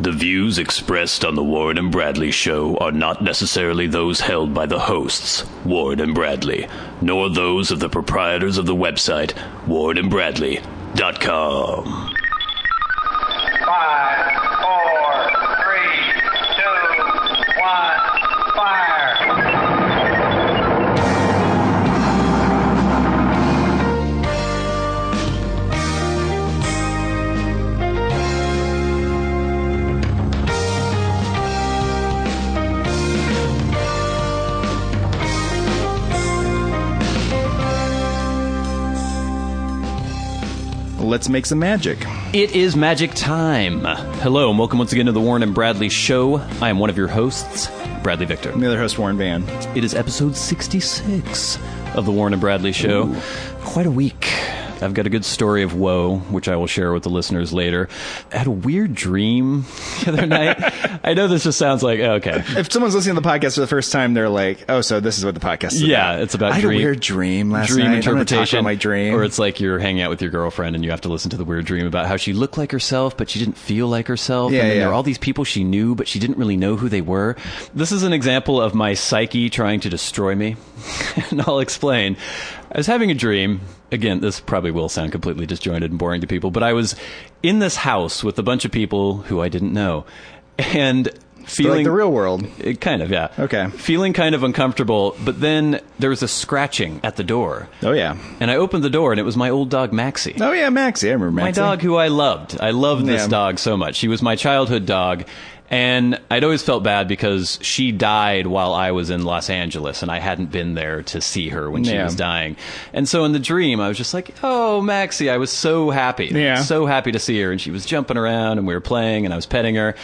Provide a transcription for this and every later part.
The views expressed on the Warren and Bradley Show are not necessarily those held by the hosts, Warren and Bradley, nor those of the proprietors of the website, warrenandbradley.com. 5, 4, 3, 2, 1, fire! Let's make some magic. It is magic time. Hello, and welcome once again to the Warren and Bradley Show. I am one of your hosts, Bradley Victor. I'm the other host, Warren Van. It is episode 66 of the Warren and Bradley Show. Ooh. Quite a week. I've got a good story of woe, which I will share with the listeners later. I had a weird dream the other night. I know this just sounds like, okay. If someone's listening to the podcast for the first time, they're like, oh, so this is what the podcast is about. Yeah, it's about I had a weird dream last night. Dream interpretation. I'm talk about my dream. Or it's like you're hanging out with your girlfriend and you have to listen to the weird dream about how she looked like herself, but she didn't feel like herself. Yeah, and then yeah. there were all these people she knew, but she didn't really know who they were. This is an example of my psyche trying to destroy me. And I'll explain. I was having a dream. Again, this probably will sound completely disjointed and boring to people, but I was in this house with a bunch of people who I didn't know. And feeling like the real world. Kind of, yeah. Okay. Feeling kind of uncomfortable, but then there was a scratching at the door. Oh, yeah. And I opened the door, and it was my old dog, Maxie. Oh, yeah, Maxie. I remember Maxie. My dog who I loved. I loved this dog so much. She was my childhood dog. And I'd always felt bad because she died while I was in Los Angeles, and I hadn't been there to see her when she was dying. And so in the dream, I was just like, oh, Maxie, I was so happy. Yeah. So happy to see her. And she was jumping around, and we were playing, and I was petting her.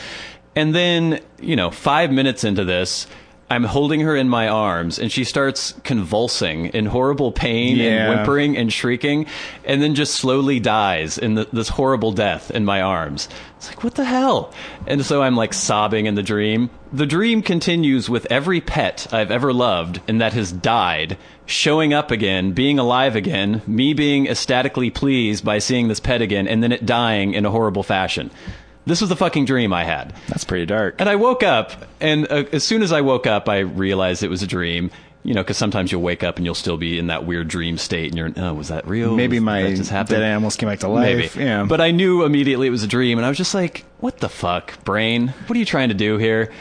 And then, 5 minutes into this, I'm holding her in my arms, and she starts convulsing in horrible pain and whimpering and shrieking, and then just slowly dies in this horrible death in my arms. It's like, what the hell? And so I'm like sobbing in the dream. The dream continues with every pet I've ever loved and that has died showing up again, being alive again, me being ecstatically pleased by seeing this pet again, and then it dying in a horrible fashion. This was the fucking dream I had. That's pretty dark. And I woke up, and as soon as I woke up, I realized it was a dream. Because sometimes you'll wake up and you'll still be in that weird dream state, and you're, oh, was that real? Maybe that just happened? Dead animals came back to life. Maybe. Yeah. But I knew immediately it was a dream, and I was just like, what the fuck, brain? What are you trying to do here?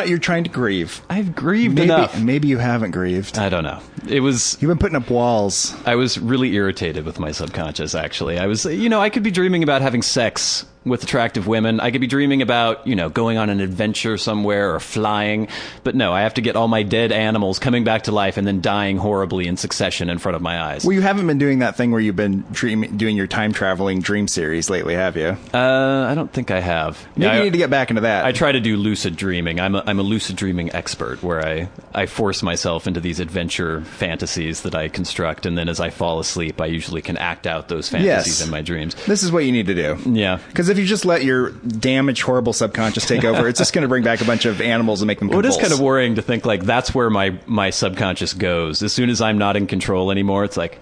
You're trying to grieve. I've grieved enough. Maybe you haven't grieved. I don't know. You've been putting up walls. I was really irritated with my subconscious, actually. I was, I could be dreaming about having sex with attractive women. I could be dreaming about, going on an adventure somewhere or flying. But no, I have to get all my dead animals coming back to life and then dying horribly in succession in front of my eyes. Well, you haven't been doing that thing where you've been doing your time-traveling dream series lately, have you? I don't think I have. Maybe you need to get back into that. I try to do lucid dreaming. I'm a lucid dreaming expert, where I force myself into these adventure fantasies that I construct, and then as I fall asleep, I usually can act out those fantasies in my dreams. This is what you need to do. Yeah. Because if you just let your damaged, horrible subconscious take over, it's just going to bring back a bunch of animals and make them convulse. Well, it is kind of worrying to think, like, that's where my subconscious goes. As soon as I'm not in control anymore, it's like,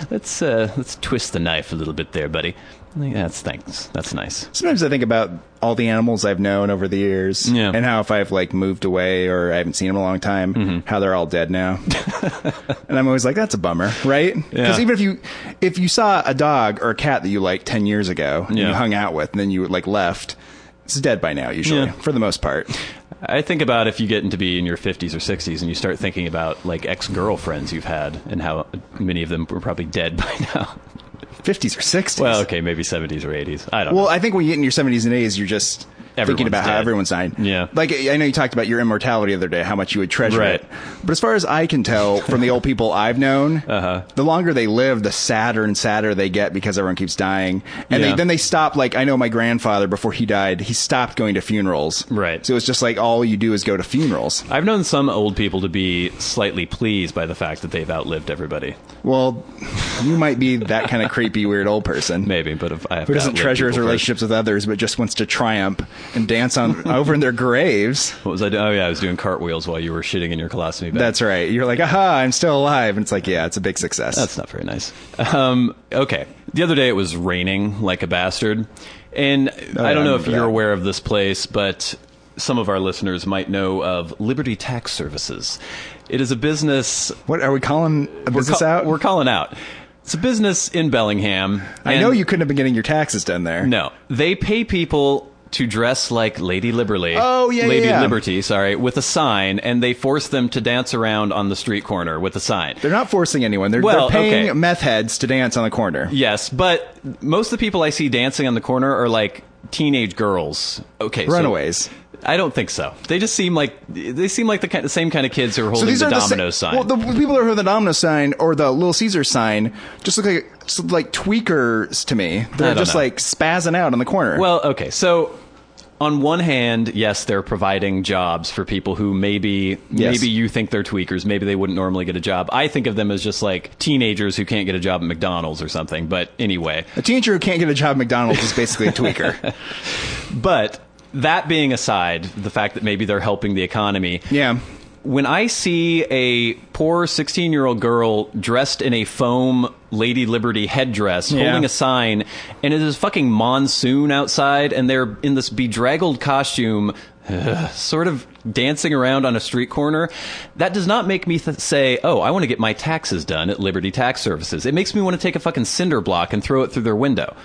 let's twist the knife a little bit there, buddy. Thanks. That's nice. Sometimes I think about all the animals I've known over the years, and how if I've moved away or I haven't seen them in a long time, how they're all dead now. And I'm always like, that's a bummer, right? Because even if you saw a dog or a cat that you liked 10 years ago, and you hung out with, and then you left, it's dead by now usually, for the most part. I think about if you get to be in your 50s or 60s and you start thinking about ex-girlfriends you've had and how many of them were probably dead by now. 50s or 60s? Well, okay, maybe 70s or 80s. I don't know. Well, I think when you get in your 70s and 80s, you're just thinking about how everyone's dying. Yeah. I know you talked about your immortality the other day, how much you would treasure it. But as far as I can tell from the old people I've known, the longer they live, the sadder and sadder they get because everyone keeps dying. And then they stop, I know my grandfather, before he died, he stopped going to funerals. Right. So it's just all you do is go to funerals. I've known some old people to be slightly pleased by the fact that they've outlived everybody. Well, you might be that kind of creepy, weird old person. Maybe, but if I have who doesn't treasure his relationships with others, but just wants to triumph and dance on over in their graves. What was I doing? Oh, yeah, I was doing cartwheels while you were shitting in your colostomy bag. That's right. You're like, aha, I'm still alive. And it's like, yeah, it's a big success. That's not very nice. Okay. The other day it was raining like a bastard. And I don't know if you're that. aware of this place, but some of our listeners might know of Liberty Tax Services. It is a business... What, are we calling a business out? We're calling out. It's a business in Bellingham. I know you couldn't have been getting your taxes done there. No. They pay people to dress like Lady Liberty. Oh, yeah, Lady yeah. Liberty, sorry, with a sign, and they force them to dance around on the street corner with a sign. They're not forcing anyone. They're paying meth heads to dance on the corner. Yes, but most of the people I see dancing on the corner are like teenage girls. Okay, Runaways. So I don't think so. They just seem like the same kind of kids who are holding the Domino's sign. Well, the people who are holding the Domino's sign or the Little Caesar sign just look like tweakers to me. They're just like spazzing out on the corner. Well, okay, so on one hand, yes, they're providing jobs for people who maybe you think they're tweakers. Maybe they wouldn't normally get a job. I think of them as just like teenagers who can't get a job at McDonald's or something. But anyway. A teenager who can't get a job at McDonald's is basically a tweaker. But that being aside, the fact that maybe they're helping the economy. Yeah. When I see a poor 16-year-old girl dressed in a foam Lady Liberty headdress holding a sign, and it is fucking monsoon outside, and they're in this bedraggled costume, sort of dancing around on a street corner, that does not make me say, oh, I want to get my taxes done at Liberty Tax Services. It makes me want to take a fucking cinder block and throw it through their window.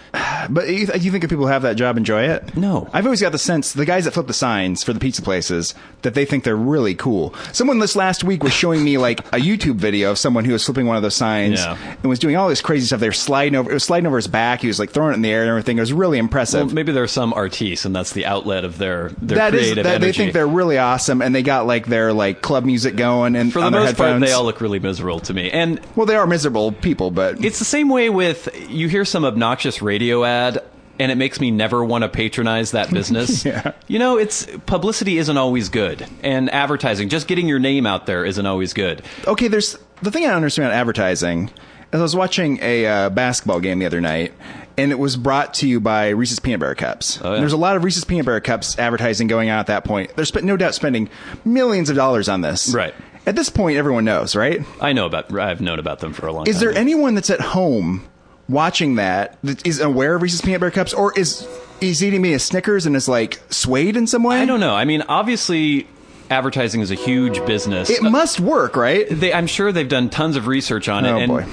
But you think if people who have that job enjoy it? No. I've always got the sense, the guys that flip the signs for the pizza places, that they think they're really cool. Someone this last week was showing me like a YouTube video of someone who was flipping one of those signs and was doing all this crazy stuff. They were sliding over, it was sliding over his back. He was like throwing it in the air and everything. It was really impressive. Well, maybe there are some artistes, and that's the outlet of their creative energy. They think they're really awesome, and they got like their like club music going, and for the on their most headphones. part, they all look really miserable to me. And well, they are miserable people, but it's the same way with you hear some obnoxious radio ad, and it makes me never want to patronize that business. You know, it's publicity isn't always good, and advertising, just getting your name out there, isn't always good. Okay, there's the thing I don't understand about advertising. Is I was watching a basketball game the other night, and it was brought to you by Reese's Peanut Butter Cups. Oh, yeah. There's a lot of Reese's Peanut Butter Cups advertising going on at that point. They're no doubt spending millions of dollars on this. Right. At this point, everyone knows, right? I've known about them for a long time. Is there anyone that's at home watching that is aware of Reese's Peanut Butter Cups, or is eating me a Snickers and is like swayed in some way? I don't know. I mean, obviously, advertising is a huge business. It must work, right? I'm sure they've done tons of research on it. Oh, and, boy.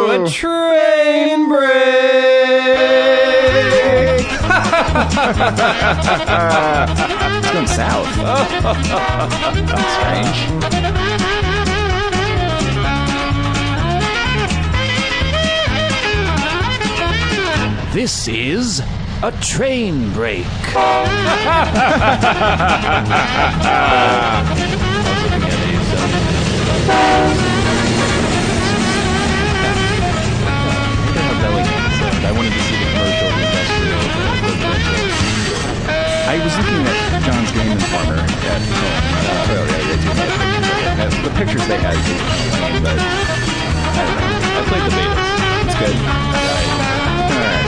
A train break! It's going south. That's strange. This is a train break. I wanted to see the commercial of industrial. I was looking at John's Game Informer at home. The pictures they had, but I don't know. I played the beta. It's good. All right.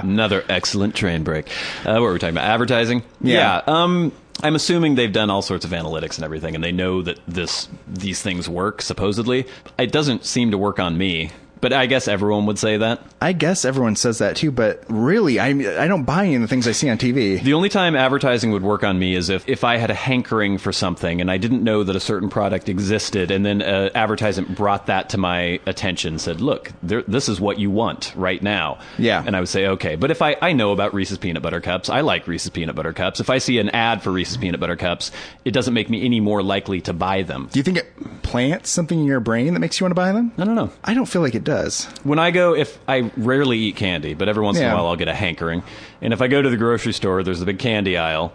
Another excellent train break. What were we talking about? Advertising? Yeah. I'm assuming they've done all sorts of analytics and everything, and they know that these things work, supposedly. It doesn't seem to work on me. But I guess everyone would say that. I guess everyone says that too, but really, I don't buy any of the things I see on TV. The only time advertising would work on me is if I had a hankering for something and I didn't know that a certain product existed, and then an advertisement brought that to my attention, said, look, this is what you want right now. Yeah. And I would say, okay. But if I know about Reese's Peanut Butter Cups, I like Reese's Peanut Butter Cups. If I see an ad for Reese's Peanut Butter Cups, it doesn't make me any more likely to buy them. Do you think it plants something in your brain that makes you want to buy them? I don't know. I don't feel like it does. When I rarely eat candy, but every once in a while I'll get a hankering. And if I go to the grocery store, there's a big candy aisle.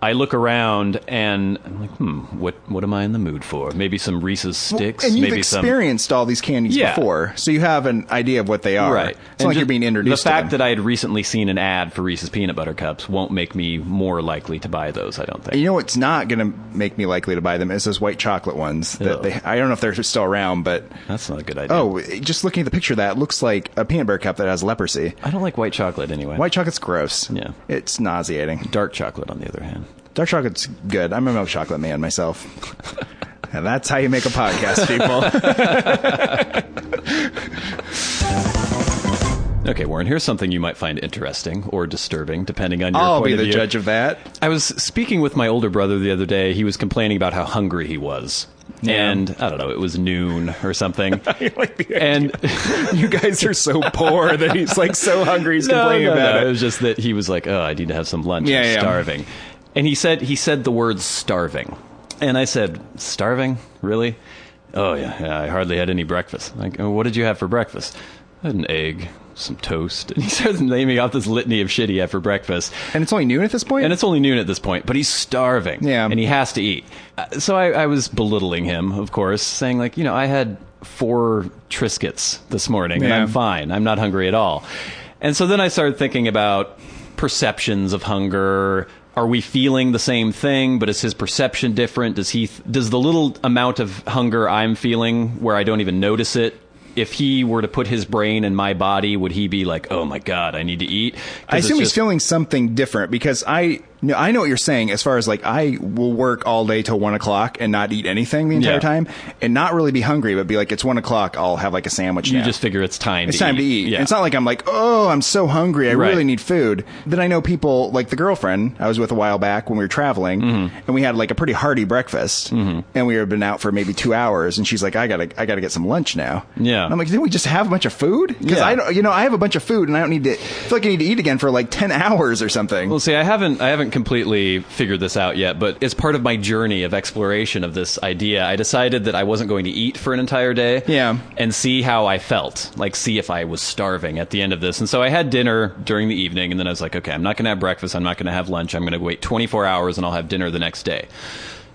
I look around and I'm like, what am I in the mood for? Maybe some Reese's Sticks. And you've maybe experienced all these candies before, so you have an idea of what they are. Right. It's not like you're being introduced to them. The fact that I had recently seen an ad for Reese's Peanut Butter Cups won't make me more likely to buy those, I don't think. You know what's not going to make me likely to buy them is those white chocolate ones. That I don't know if they're still around, but... That's not a good idea. Oh, just looking at the picture of that, it looks like a peanut butter cup that has leprosy. I don't like white chocolate anyway. White chocolate's gross. Yeah. It's nauseating. Dark chocolate, on the other hand. Dark chocolate's good. I'm a milk chocolate man myself. And that's how you make a podcast, people. Okay, Warren, here's something you might find interesting or disturbing, depending on your I'll point be of the view. judge of that. I was speaking with my older brother the other day. He was complaining about how hungry he was. Yeah. And, I don't know, it was noon or something. I like the idea. And you guys are so poor that he's like so hungry he's complaining about it. It was just that he was like, oh, I need to have some lunch. Yeah, I'm yeah. starving. And he said the word starving. And I said, starving? Really? Oh, yeah, I hardly had any breakfast. Like, oh, what did you have for breakfast? I had an egg, some toast. And he starts naming off this litany of shit he had for breakfast. And it's only noon at this point? And it's only noon at this point, but he's starving. Yeah. And he has to eat. So I was belittling him, of course, saying like, I had 4 Triscuits this morning, and Yeah. I'm fine. I'm not hungry at all. And so then I started thinking about perceptions of hunger. Are we feeling the same thing, but is his perception different? Does the little amount of hunger I'm feeling where I don't even notice it, if he were to put his brain in my body, would he be like, oh my God, I need to eat? I assume he's feeling something different because I know what you're saying as far as like I will work all day till 1 o'clock and not eat anything the entire time and not really be hungry, but be like, it's 1 o'clock, I'll have like a sandwich now. You just figure it's time to eat. Yeah. And it's not like I'm like, oh, I'm so hungry, I really need food. Then I know people like the girlfriend I was with a while back when we were traveling, and we had like a pretty hearty breakfast, and we had been out for maybe 2 hours, and she's like, I gotta get some lunch now. Yeah. And I'm like, didn't we just have a bunch of food? Because I don't, I have a bunch of food, and I don't need to. I feel like I need to eat again for like 10 hours or something. Well, see, I haven't completely figured this out yet, but as part of my journey of exploration of this idea, I decided that I wasn't going to eat for an entire day. Yeah. And see how I felt, like see if I was starving at the end of this. And so I had dinner during the evening, and then I was like, okay, I'm not going to have breakfast, I'm not going to have lunch, I'm going to wait 24 hours and I'll have dinner the next day.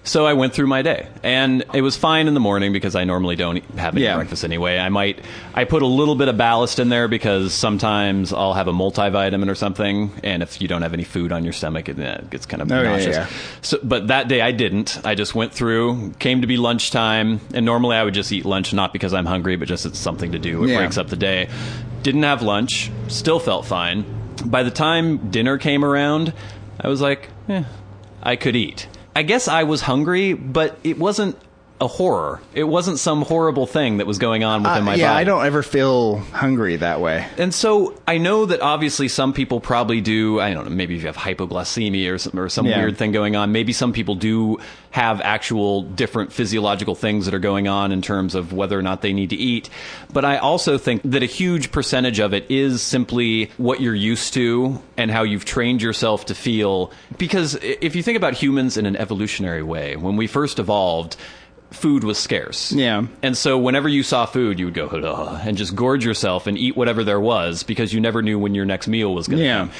So I went through my day, and it was fine in the morning because I normally don't have any breakfast anyway. I put a little bit of ballast in there because sometimes I'll have a multivitamin or something, and if you don't have any food on your stomach, it gets kind of nauseous. Yeah. So, but that day I didn't. I just went through, came to be lunchtime, and normally I would just eat lunch, not because I'm hungry, but just it's something to do. It breaks up the day. Didn't have lunch, still felt fine. By the time dinner came around, I was like, I could eat. I guess I was hungry, but it wasn't a horror. It wasn't some horrible thing that was going on within my body. Yeah, I don't ever feel hungry that way. And so I know that obviously some people probably do, I don't know, maybe if you have hypoglycemia or some weird thing going on, maybe some people do have actual different physiological things that are going on in terms of whether or not they need to eat. But I also think that a huge percentage of it is simply what you're used to and how you've trained yourself to feel. Because if you think about humans in an evolutionary way, when we first evolved, food was scarce. Yeah. And so whenever you saw food, you would go, and just gorge yourself and eat whatever there was because you never knew when your next meal was going to come.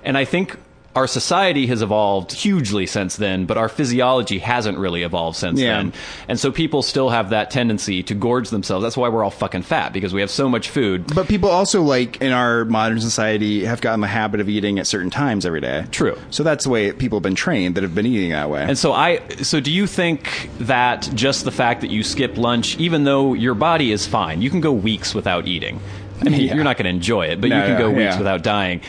And I think our society has evolved hugely since then, but our physiology hasn't really evolved since then. And so people still have that tendency to gorge themselves. That's why we're all fucking fat, because we have so much food. But people also, like, in our modern society, have gotten the habit of eating at certain times every day. True. So that's the way people have been trained that have been eating that way. And so do you think that just the fact that you skip lunch, even though your body is fine, you can go weeks without eating. I mean, you're not going to enjoy it, but you can go weeks without dying.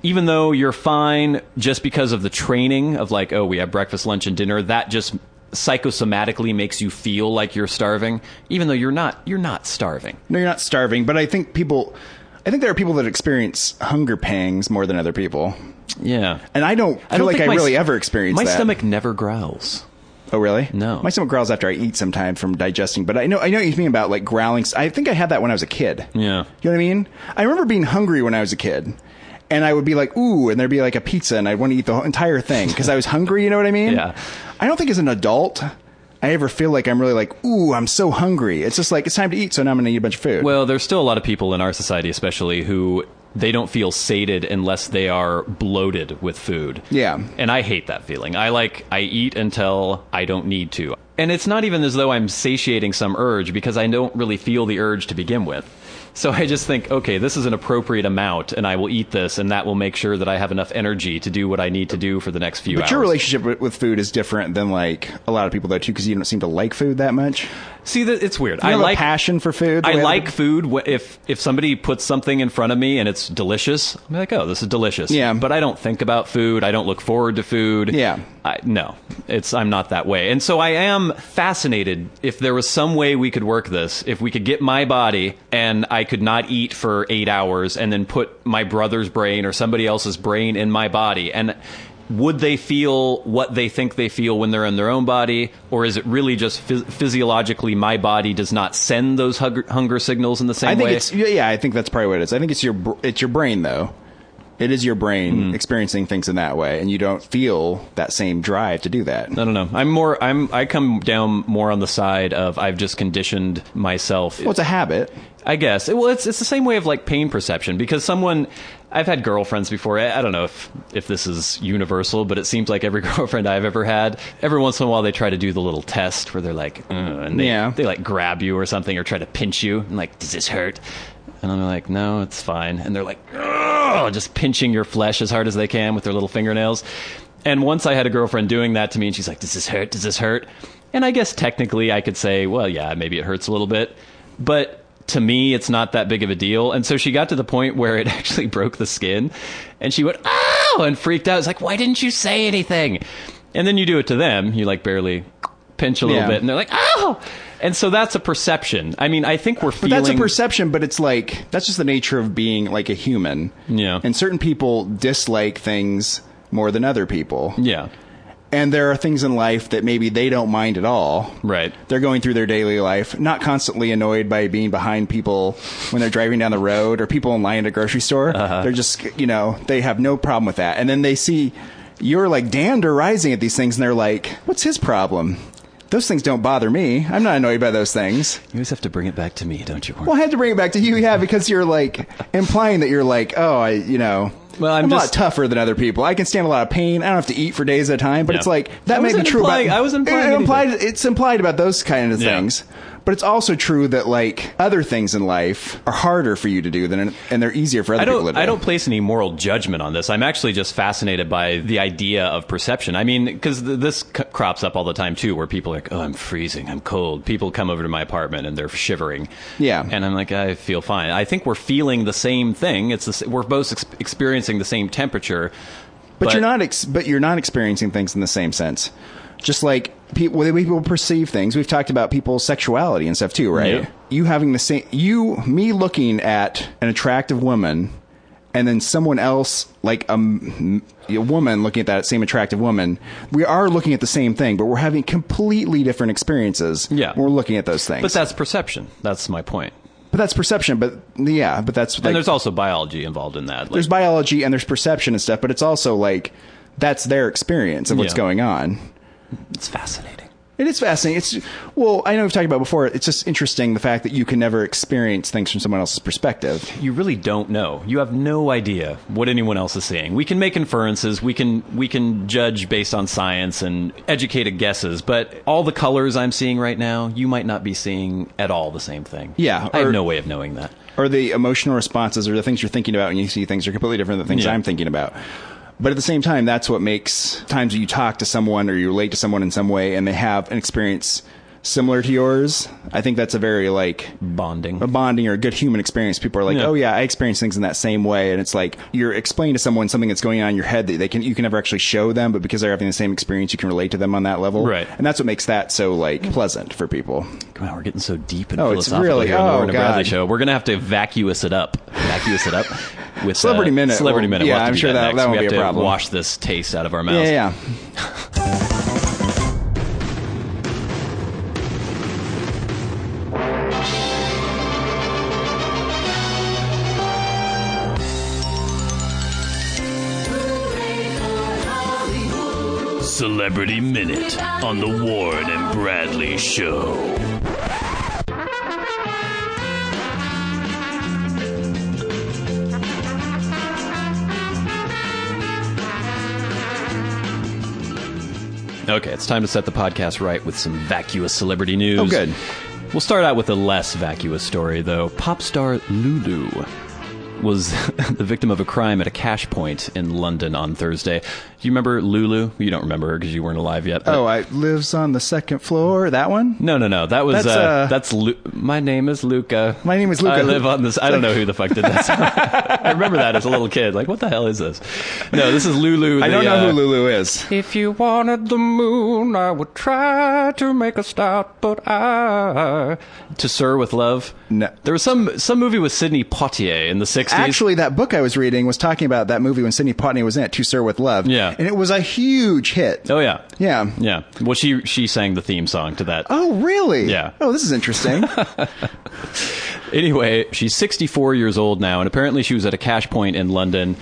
Even though you're fine just because of the training of like, oh, we have breakfast, lunch, and dinner, that just psychosomatically makes you feel like you're starving, even though you're not starving. No, you're not starving, but I think there are people that experience hunger pangs more than other people. Yeah. And I don't feel like I really ever experienced that. My stomach never growls. Oh, really? No. My stomach growls after I eat sometimes from digesting, but I know what you mean about like growling. I think I had that when I was a kid. Yeah. You know what I mean? I remember being hungry when I was a kid. And I would be like, ooh, and there'd be like a pizza, and I'd want to eat the whole entire thing because I was hungry, you know what I mean? Yeah. I don't think as an adult I ever feel like I'm really like, ooh, I'm so hungry. It's just like, it's time to eat, so now I'm going to eat a bunch of food. Well, there's still a lot of people in our society especially who they don't feel sated unless they are bloated with food. Yeah. And I hate that feeling. I eat until I don't need to. And it's not even as though I'm satiating some urge because I don't really feel the urge to begin with. So I just think, okay, this is an appropriate amount, and I will eat this, and that will make sure that I have enough energy to do what I need to do for the next few hours. But your relationship with food is different than like a lot of people though too, because you don't seem to like food that much. See, it's weird. I like a passion for food. I like food. If somebody puts something in front of me and it's delicious, I'm like, oh, this is delicious. Yeah. But I don't think about food. I don't look forward to food. Yeah. No, I'm not that way. And so I am fascinated if there was some way we could work this, if we could get my body and I could not eat for 8 hours and then put my brother's brain or somebody else's brain in my body. And would they feel what they think they feel when they're in their own body? Or is it really just physiologically my body does not send those hunger signals in the same way? I think that's probably what it is. I think it's your brain, though. It is your brain experiencing things in that way, and you don't feel that same drive to do that. I don't know. I come down more on the side of I've just conditioned myself. Well, it's a habit. I guess. Well, it's the same way of like pain perception, because I've had girlfriends before. I don't know if this is universal, but it seems like every girlfriend I've ever had, every once in a while they try to do the little test where they're like, and they like grab you or something or try to pinch you and like, does this hurt? And I'm like, no, it's fine. And they're like, just pinching your flesh as hard as they can with their little fingernails. And once I had a girlfriend doing that to me, and she's like, does this hurt? Does this hurt? And I guess technically I could say, well, yeah, maybe it hurts a little bit. But to me, it's not that big of a deal. And so she got to the point where it actually broke the skin. And she went, oh, and freaked out. It's like, why didn't you say anything? And then you do it to them. You like barely pinch a little bit. And they're like, oh. And so that's a perception. I mean, I think we're feeling... But that's a perception, but it's like, that's just the nature of being like a human. Yeah. And certain people dislike things more than other people. Yeah. And there are things in life that maybe they don't mind at all. Right. They're going through their daily life, not constantly annoyed by being behind people when they're driving down the road or people in line at a grocery store. They're just, they have no problem with that. And then they see you're like dander rising at these things and they're like, what's his problem? Those things don't bother me. I'm not annoyed by those things. You always have to bring it back to me, don't you? Well, I had to bring it back to you, because you're like implying that you're like, oh, well, I'm a lot tougher than other people. I can stand a lot of pain. I don't have to eat for days at a time. But it's like, that may be true about... I was implying it's implied about those kind of things. But it's also true that like other things in life are harder for you to do and they're easier for other people to do. I don't place any moral judgment on this. I'm actually just fascinated by the idea of perception. I mean, because this crops up all the time too, where people are like, oh, I'm freezing, I'm cold. People come over to my apartment and they're shivering. Yeah. And I'm like, I feel fine. I think we're feeling the same thing. We're both experiencing the same temperature. But you're not experiencing things in the same sense. Just like the way people perceive things. We've talked about people's sexuality and stuff too, right? Yeah. You having me looking at an attractive woman and then someone else, like a woman looking at that same attractive woman, we are looking at the same thing, but we're having completely different experiences when we're looking at those things. But that's perception. That's my point. But that's perception, but that's... And there's also biology involved in that. There's biology and there's perception and stuff, but it's also like, that's their experience of what's going on. It's fascinating. It is fascinating. I know we've talked about before. It's just interesting the fact that you can never experience things from someone else's perspective. You really don't know. You have no idea what anyone else is seeing. We can make inferences. We can judge based on science and educated guesses. But all the colors I'm seeing right now, you might not be seeing at all the same thing. Yeah, I have no way of knowing that. Or the emotional responses or the things you're thinking about when you see things are completely different than the things I'm thinking about. But at the same time, that's what makes times that you talk to someone or you relate to someone in some way and they have an experience similar to yours. I think that's a very bonding or a good human experience. People are like, oh yeah, I experience things in that same way. And it's like you're explaining to someone something that's going on in your head that you can never actually show them, but because they're having the same experience, you can relate to them on that level. Right. And that's what makes that so pleasant for people. Come on, we're getting so deep and philosophical here on the Warren and Bradley show. We're going to have to vacuous it up with Celebrity Minute. Celebrity Minute. Yeah, I'm sure that won't be a problem. We have to wash this taste out of our mouths. Yeah. Celebrity Minute on the Warren and Bradley Show. Okay, it's time to set the podcast right with some vacuous celebrity news. Oh, good. We'll start out with a less vacuous story, though. Pop star Lulu was the victim of a crime at a cash point in London on Thursday. Do you remember Lulu? You don't remember her because you weren't alive yet. Oh, I lives on the second floor. That one? No. That was my name is Luca. My name is Luca. I live on this. I don't know who the fuck did that. I remember that as a little kid. Like, what the hell is this? No, this is Lulu. I don't know who Lulu is. If you wanted the moon, I would try to make a start, but To Sir with Love. No. There was some movie with Sidney Poitier in the 60s. Actually, that book I was reading was talking about that movie when Sidney Poitier was in it, To Sir with Love. Yeah. And it was a huge hit. Oh, yeah. Yeah. Yeah. Well, she sang the theme song to that. Oh, really? Yeah. Oh, this is interesting. Anyway, she's 64 years old now, and apparently she was at a cash point in London.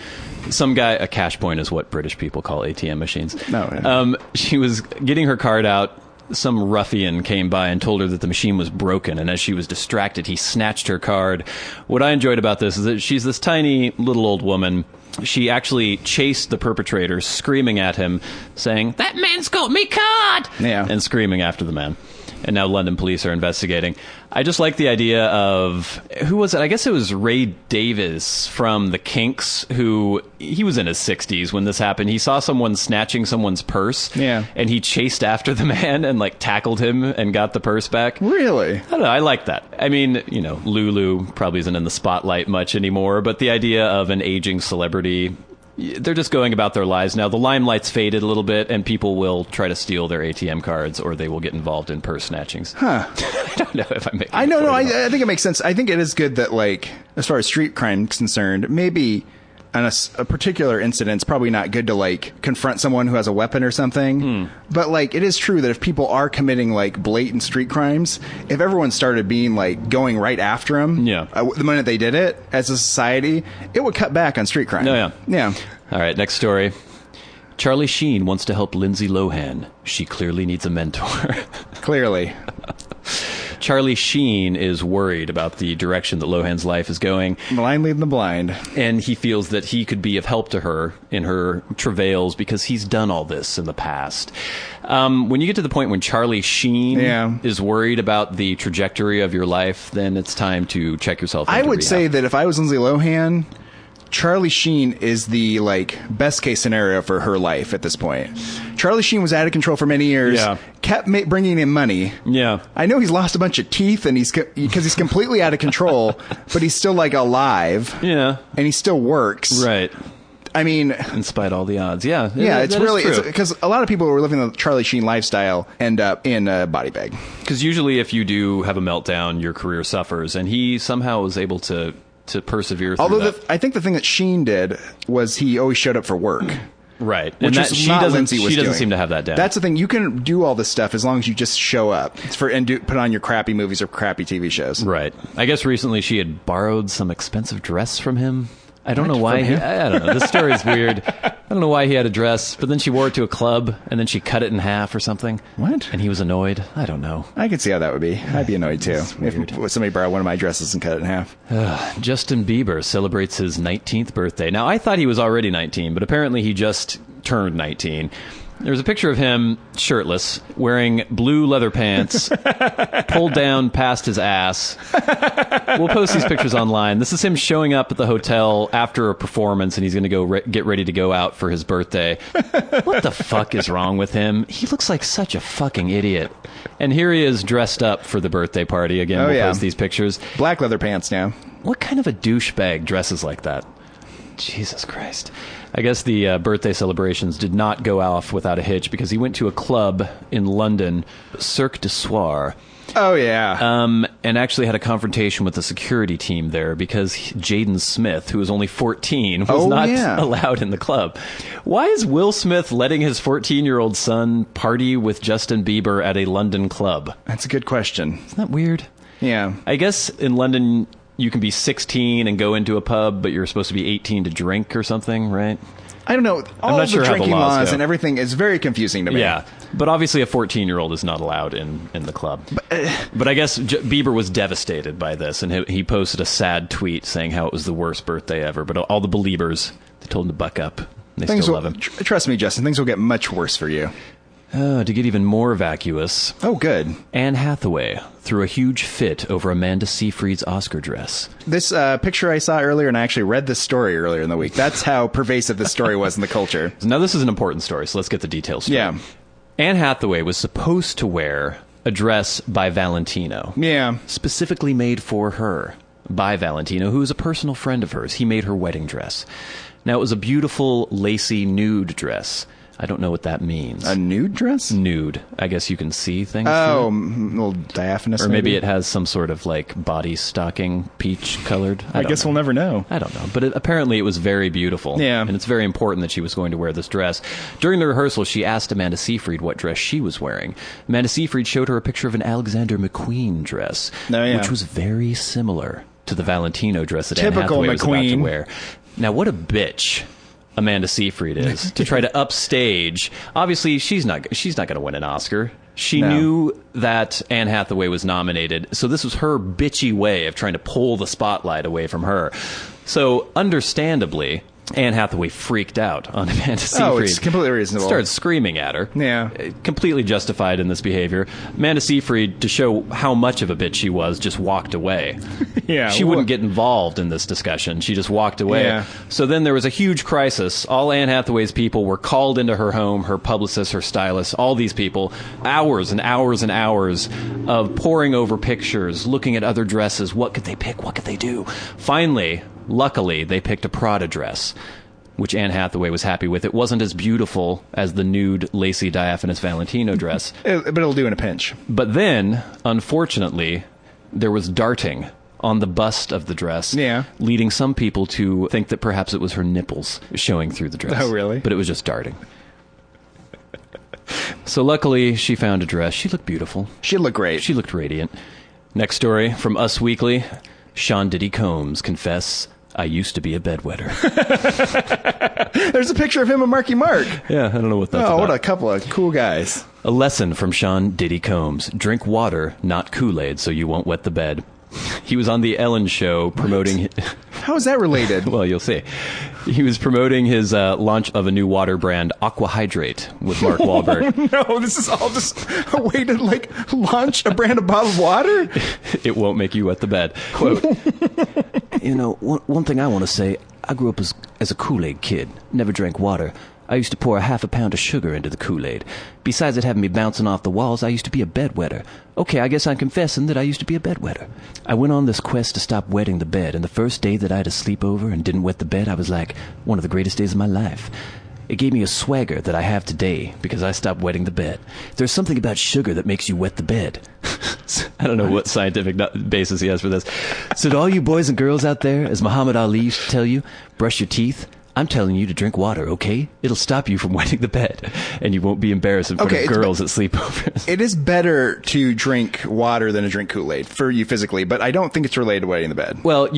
Some guy, a cash point is what British people call ATM machines. No. Yeah. She was getting her card out. Some ruffian came by and told her that the machine was broken, and as she was distracted, he snatched her card. What I enjoyed about this is that she's this tiny little old woman. She actually chased the perpetrator, screaming at him, saying, "That man's got me card!" Yeah. And screaming after the man. And now London police are investigating. I just like the idea of, who was it? I guess it was Ray Davies from the Kinks, who, he was in his 60s when this happened. He saw someone snatching someone's purse. Yeah. And he chased after the man and, like, tackled him and got the purse back. Really? I don't know. I like that. I mean, you know, Lulu probably isn't in the spotlight much anymore, but the idea of an aging celebrity, they're just going about their lives now. The limelight's faded a little bit, and people will try to steal their ATM cards, or they will get involved in purse snatchings. Huh. I don't know if I'm making I know. I think it makes sense. I think it is good that, like, as far as street crime is concerned, maybe on a particular incident, it's probably not good to, like, confront someone who has a weapon or something. But, like, it is true that if people are committing, like, blatant street crimes, if everyone started being, like, going right after them, the minute they did it, as a society, it would cut back on street crime. Oh, yeah. Yeah. All right, next story. Charlie Sheen wants to help Lindsay Lohan. She clearly needs a mentor. Clearly. Charlie Sheen is worried about the direction that Lohan's life is going. Blind leading the blind. And he feels that he could be of help to her in her travails because he's done all this in the past. When you get to the point when Charlie Sheen is worried about the trajectory of your life, then it's time to check yourself into I would rehab. say that if I was Lindsay Lohan, Charlie Sheen is the, like, best case scenario for her life at this point. Charlie Sheen was out of control for many years. Yeah. Kept bringing in money. Yeah. I know he's lost a bunch of teeth and because he's completely out of control, but he's still, like, alive. Yeah. And he still works. Right. I mean, in spite of all the odds. Yeah. Yeah, it's because a lot of people who are living the Charlie Sheen lifestyle end up in a body bag. Because usually if you do have a meltdown, your career suffers, and he somehow was able to persevere through Although that. I think the thing that Sheen did was he always showed up for work. Right. Which and is she not doesn't, Lindsay was she doesn't doing. seem to have that down. That's the thing. You can do all this stuff as long as you just show up put on your crappy movies or crappy TV shows. Right. I guess recently she had borrowed some expensive dress from him. I don't know why. I don't know. This story is weird. I don't know why he had a dress, but then she wore it to a club, and then she cut it in half or something. What? And he was annoyed. I don't know. I could see how that would be. I'd be annoyed too if somebody borrowed one of my dresses and cut it in half. Justin Bieber celebrates his 19th birthday. Now, I thought he was already 19, but apparently he just turned 19. There's a picture of him shirtless, wearing blue leather pants, pulled down past his ass. We'll post these pictures online. This is him showing up at the hotel after a performance, and he's going to go get ready to go out for his birthday. What the fuck is wrong with him? He looks like such a fucking idiot. And here he is dressed up for the birthday party. Again, we'll post these pictures. Black leather pants now. What kind of a douchebag dresses like that? Jesus Christ. I guess the birthday celebrations did not go off without a hitch because he went to a club in London, Cirque du Soir. Oh, yeah. And actually had a confrontation with the security team there because Jaden Smith, who was only 14, was not allowed in the club. Why is Will Smith letting his 14-year-old son party with Justin Bieber at a London club? That's a good question. Isn't that weird? Yeah. I guess in London you can be 16 and go into a pub, but you're supposed to be 18 to drink or something, right? I don't know. I'm not sure the how the drinking laws laws go. and everything is very confusing to me. Yeah, but obviously a 14-year-old is not allowed in the club. But I guess Bieber was devastated by this, and he posted a sad tweet saying how it was the worst birthday ever. But all the believers, they told him to buck up. They still love him. Trust me, Justin, things will get much worse for you. To get even more vacuous. Oh, good. Anne Hathaway threw a huge fit over Amanda Seyfried's Oscar dress. This picture I saw earlier, and I actually read this story earlier in the week. That's how pervasive this story was in the culture. Now, this is an important story, so let's get the details straight. Yeah. Anne Hathaway was supposed to wear a dress by Valentino. Yeah. Specifically made for her by Valentino, who is a personal friend of hers. He made her wedding dress. Now, it was a beautiful, lacy, nude dress. I don't know what that means. A nude dress? Nude. I guess you can see things. Oh, a little diaphanous. Or maybe it has some sort of like body stocking, peach colored. I guess we'll never know. I don't know. But apparently it was very beautiful. Yeah. And it's very important that she was going to wear this dress. During the rehearsal, she asked Amanda Seyfried what dress she was wearing. Amanda Seyfried showed her a picture of an Alexander McQueen dress, which was very similar to the Valentino dress that Anne Hathaway was about to wear. Now, what a bitch Amanda Seyfried is to try to upstage. Obviously, she's not going to win an Oscar. She knew that Anne Hathaway was nominated, so this was her bitchy way of trying to pull the spotlight away from her. So, understandably, Anne Hathaway freaked out on Amanda Seyfried. Oh, it's completely reasonable. Started screaming at her. Yeah. Completely justified in this behavior. Amanda Seyfried, to show how much of a bitch she was, just walked away. Yeah. She wouldn't get involved in this discussion. She just walked away. Yeah. So then there was a huge crisis. All Anne Hathaway's people were called into her home, her publicist, her stylist, all these people. Hours and hours and hours of poring over pictures, looking at other dresses. What could they pick? What could they do? Finally, luckily, they picked a Prada dress, which Anne Hathaway was happy with. It wasn't as beautiful as the nude, lacy, diaphanous Valentino dress. But it'll do in a pinch. But then, unfortunately, there was darting on the bust of the dress, leading some people to think that perhaps it was her nipples showing through the dress. Oh, really? But it was just darting. So luckily, she found a dress. She looked beautiful. She looked great. She looked radiant. Next story from Us Weekly. Sean Diddy Combs confess, I used to be a bedwetter. There's a picture of him and Marky Mark. Yeah, I don't know what that's about. Oh, what a couple of cool guys. A lesson from Sean Diddy Combs. Drink water, not Kool-Aid, so you won't wet the bed. He was on the Ellen Show promoting... How is that related? Well, you'll see. He was promoting his launch of a new water brand, Aqua Hydrate, with Mark Wahlberg. No, this is all just a way to, launch a brand of bottled water? It won't make you wet the bed. Quote, one thing I want to say, I grew up as a Kool-Aid kid, never drank water. I used to pour a half a pound of sugar into the Kool-Aid. Besides it having me bouncing off the walls, I used to be a bedwetter. Okay, I guess I'm confessing that I used to be a bedwetter. I went on this quest to stop wetting the bed, and the first day that I had a sleepover and didn't wet the bed, I was like, one of the greatest days of my life. It gave me a swagger that I have today because I stopped wetting the bed. There's something about sugar that makes you wet the bed. I don't know what scientific basis he has for this. So to all you boys and girls out there, as Muhammad Ali used to tell you, brush your teeth. I'm telling you to drink water, okay? It'll stop you from wetting the bed, and you won't be embarrassed in front of girls at sleepovers. It is better to drink water than to drink Kool-Aid for you physically, but I don't think it's related to wetting the bed. Well,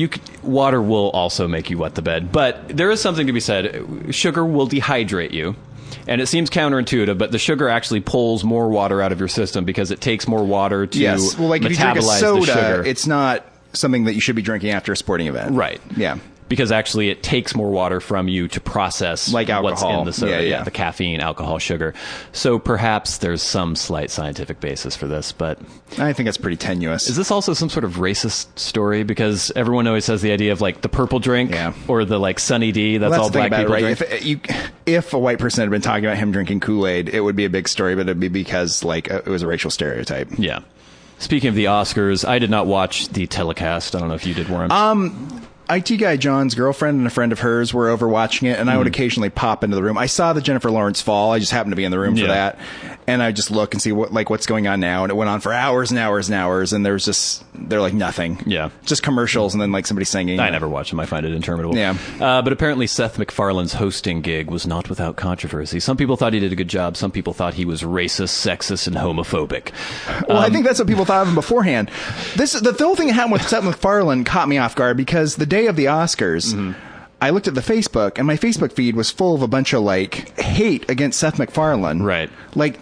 water will also make you wet the bed, but there is something to be said. Sugar will dehydrate you. And it seems counterintuitive, but the sugar actually pulls more water out of your system because it takes more water to yes. Well, like if you drink a metabolize the sugar. soda, it's not something that you should be drinking after a sporting event. Right. Yeah. Because actually it takes more water from you to process like what's alcohol. in the soda. Yeah. The caffeine, alcohol, sugar. So perhaps there's some slight scientific basis for this, but... I think that's pretty tenuous. Is this also some sort of racist story? Because everyone always has the idea of the purple drink or the Sunny D. That's all black people drink. If a white person had been talking about him drinking Kool-Aid, it would be a big story, but it'd be because it was a racial stereotype. Yeah. Speaking of the Oscars, I did not watch the telecast. I don't know if you did, Warren. IT guy John's girlfriend and a friend of hers were over watching it, and I would occasionally pop into the room. I saw the Jennifer Lawrence fall. I just happened to be in the room for that, and I just look and see what's going on now. And it went on for hours and hours and hours, and they're like nothing. Yeah, just commercials and then somebody singing. I never watch them. I find it interminable. Yeah, but apparently Seth MacFarlane's hosting gig was not without controvery. Some people thought he did a good job. Some people thought he was racist, sexist, and homophobic. Well, I think that's what people thought of him beforehand. The whole thing that happened with Seth MacFarlane caught me off guard because the day of the Oscars, I looked at the Facebook, and my Facebook feed was full of a bunch of hate against Seth MacFarlane. Right.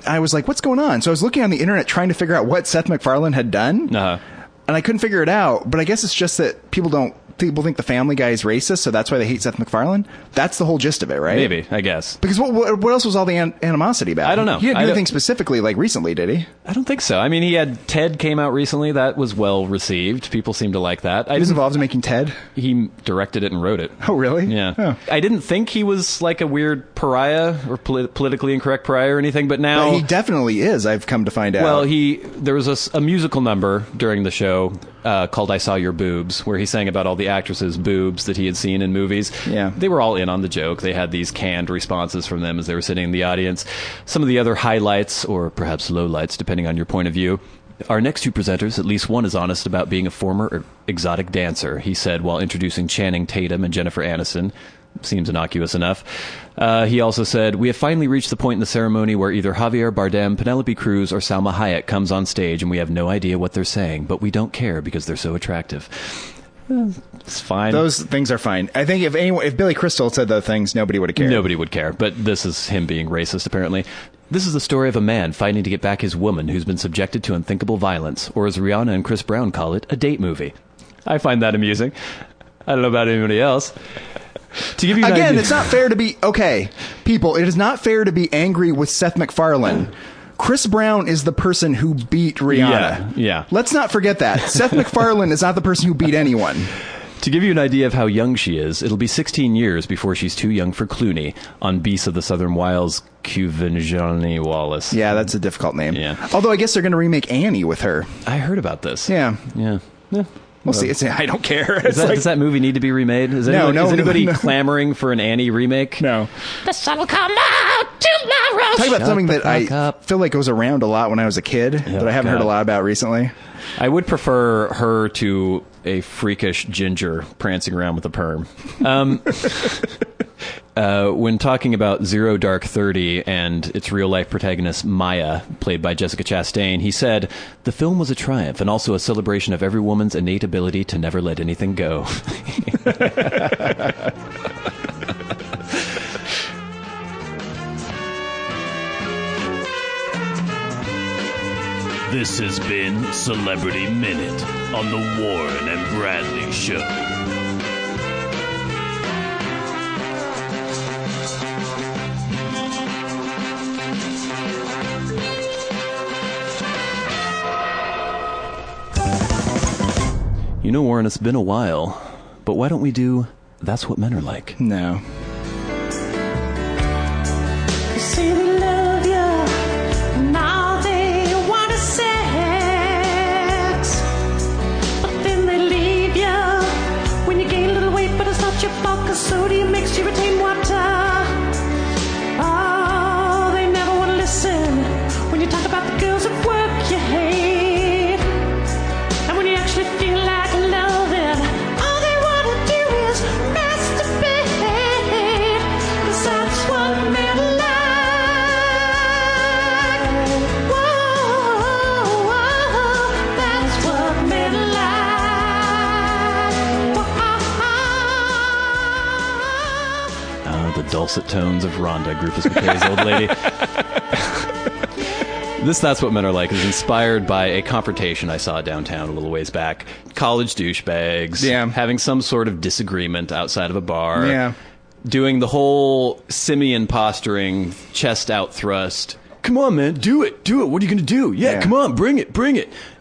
I was like, what's going on? So I was looking on the internet trying to figure out what Seth MacFarlane had done. And I couldn't figure it out, but I guess it's just that people don't people think the Family Guy is racist, so that's why they hate Seth MacFarlane? That's the whole gist of it, right? Maybe, I guess. Because what else was all the animosity about? I don't know. He didn't do anything specifically, like, recently, did he? I don't think so. I mean, he had Ted came out recently. That was well received. People seem to like that. He was involved in making Ted? He directed it and wrote it. Oh, really? Yeah. Oh. I didn't think he was like a weird pariah or politically incorrect pariah or anything, but now... But he definitely is, I've come to find out. Well, there was a musical number during the show called I Saw Your Boobs, where he sang about all the actresses' boobs that he had seen in movies. Yeah. They were all in on the joke. They had these canned responses from them as they were sitting in the audience. Some of the other highlights, or perhaps lowlights, depending on your point of view. Our next two presenters, at least one is honest about being a former exotic dancer, he said while introducing Channing Tatum and Jennifer Aniston. Seems innocuous enough. He also said, we have finally reached the point in the ceremony where either Javier Bardem, Penelope Cruz, or Salma Hayek comes on stage and we have no idea what they're saying, but we don't care because they're so attractive. It's fine. Those things are fine. I think if Billy Crystal said those things, nobody would have cared. Nobody would care, but this is him being racist, apparently. This is the story of a man fighting to get back his woman who's been subjected to unthinkable violence, or as Rihanna and Chris Brown call it, a date movie. I find that amusing. I don't know about anybody else. To give you an idea. It's not fair to be... Okay, people, it is not fair to be angry with Seth MacFarlane. Chris Brown is the person who beat Rihanna. Yeah. Let's not forget that. Seth MacFarlane is not the person who beat anyone. To give you an idea of how young she is, it'll be 16 years before she's too young for Clooney on Beasts of the Southern Wilds, Quvenzhané Wallace. Yeah, that's a difficult name. Yeah. Although I guess they're going to remake Annie with her. I heard about this. Yeah. We'll see. I don't care. Does that movie need to be remade? Is anybody clamoring for an Annie remake? No. The sun will come out tomorrow. Talk about something that I feel like was around a lot when I was a kid, that I haven't heard a lot about recently. I would prefer her to a freakish ginger prancing around with a perm. When talking about Zero Dark 30 and its real-life protagonist, Maya, played by Jessica Chastain, he said, the film was a triumph and also a celebration of every woman's innate ability to never let anything go. This has been Celebrity Minute on the Warren and Bradley Show. You know, Warren, it's been a while, but why don't we do That's What Men Are Like? No. Say they love you, now they want sex, but then they leave you when you gain a little weight, but it's not your fault, 'cause sodium makes you retain water. Oh, they never want to listen when you talk about the girls at work you hate, and when you actually feel like loving, all they want to do is masturbate, 'cause that's what men like. Whoa, that's what men like. The dulcet tones of Rhonda, Rufus McKay's old lady. This That's What Men Are Like is inspired by a confrontation I saw downtown a little ways back. College douchebags having some sort of disagreement outside of a bar. Yeah. Doing the whole simian posturing, chest out thrust. Come on, man, do it. What are you going to do? Yeah, come on, bring it.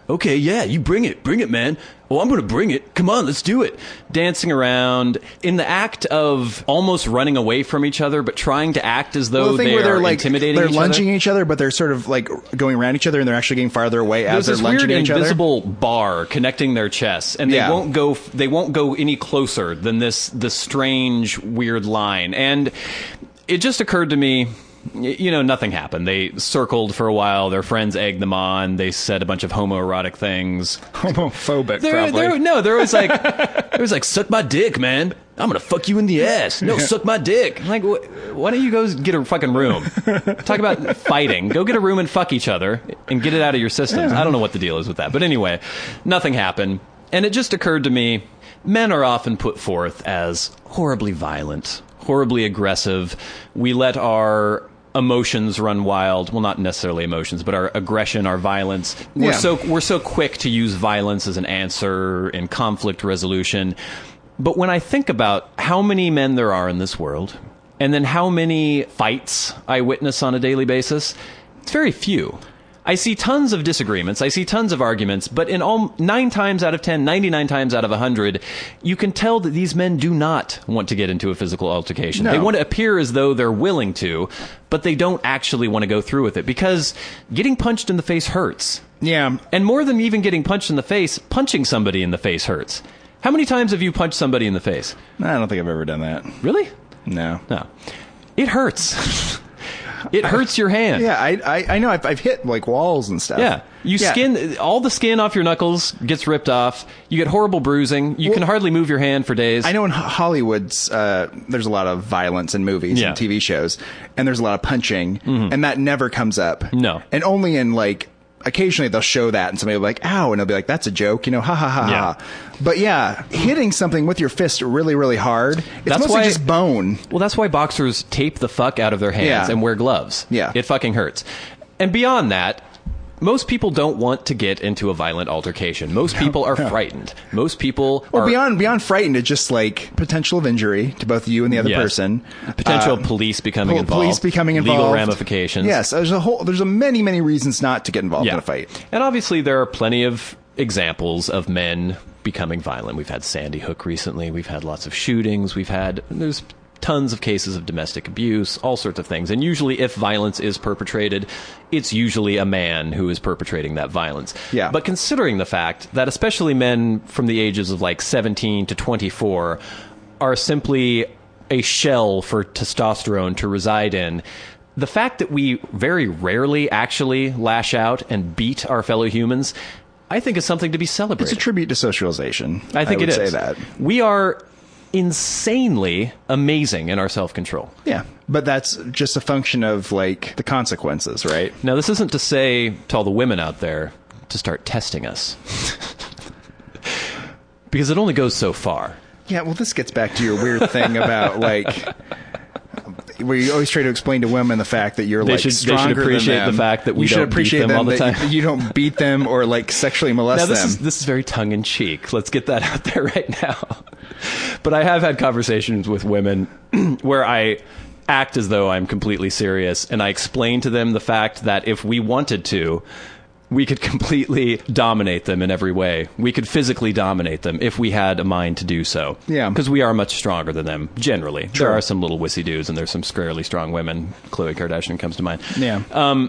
Okay, yeah, you bring it, man. Oh, I'm going to bring it. Come on, let's do it. Dancing around in the act of almost running away from each other, but trying to act as though they are intimidating each other. They're lunging each other, but they're sort of like going around each other, and they're actually getting farther away as they're lunging at each other. There's this weird invisible bar connecting their chests, and they won't go any closer than this strange, weird line. And it just occurred to me, you know, nothing happened. They circled for a while. Their friends egged them on. They said a bunch of homoerotic things. Homophobic, probably. There was like, suck my dick, man. I'm going to fuck you in the ass. No, suck my dick. I'm like, why don't you go get a fucking room? Talk about fighting. Go get a room and fuck each other and get it out of your systems. I don't know what the deal is with that. But anyway, nothing happened. And it just occurred to me, men are often put forth as horribly violent, horribly aggressive. We let our emotions run wild. Well, not necessarily emotions, but our aggression, our violence. We're so quick to use violence as an answer in conflict resolution. But when I think about how many men there are in this world, and then how many fights I witness on a daily basis, it's very few. I see tons of disagreements. I see tons of arguments. But in all 9 times out of 10, 99 times out of 100, you can tell that these men do not want to get into a physical altercation. No. They want to appear as though they're willing to, but they don't actually want to go through with it because getting punched in the face hurts. Yeah. And more than even getting punched in the face, punching somebody in the face hurts. How many times have you punched somebody in the face? I don't think I've ever done that. Really? No. No. It hurts. It hurts your hand. Yeah, I know. I've hit like walls and stuff. Yeah. Skin, all the skin off your knuckles gets ripped off. You get horrible bruising. You can hardly move your hand for days. I know in Hollywood's, there's a lot of violence in movies and TV shows, and there's a lot of punching, and that never comes up. No. And only in like, occasionally they'll show that and somebody will be like, ow, and they'll be like, that's a joke, ha ha ha ha. But yeah, hitting something with your fist really, really hard, it's mostly just bone. Well, that's why boxers tape the fuck out of their hands and wear gloves. Yeah. It fucking hurts. And beyond that, most people don't want to get into a violent altercation. Most people are frightened. Most people are... Beyond frightened, it's just like potential of injury to both you and the other person. Potential police becoming involved. Police becoming involved. Legal ramifications. Yes, there's many, many reasons not to get involved in a fight. And obviously there are plenty of examples of men becoming violent. We've had Sandy Hook recently. We've had lots of shootings. There's tons of cases of domestic abuse, all sorts of things. And usually if violence is perpetrated, it's usually a man who is perpetrating that violence. Yeah. But considering the fact that especially men from the ages of like 17 to 24 are simply a shell for testosterone to reside in, the fact that we very rarely actually lash out and beat our fellow humans, I think is something to be celebrated. It's a tribute to socialization. I think it is. I would say that. We are insanely amazing in our self-control. Yeah, but that's just a function of like the consequences, right? Now, this isn't to say to all the women out there to start testing us. Because it only goes so far. Yeah, well, this gets back to your weird thing about like where you always try to explain to women the fact that you're stronger they should appreciate than them. The fact that we don't beat them all the time. You don't beat them or like sexually molest them. This is very tongue-in-cheek. Let's get that out there right now. But I have had conversations with women where I act as though I'm completely serious, and I explain to them the fact that if we wanted to, we could completely dominate them in every way. We could physically dominate them if we had a mind to do so. Yeah. Because we are much stronger than them, generally. True. There are some little wussy dudes, and there's some scarily strong women. Khloe Kardashian comes to mind. Yeah.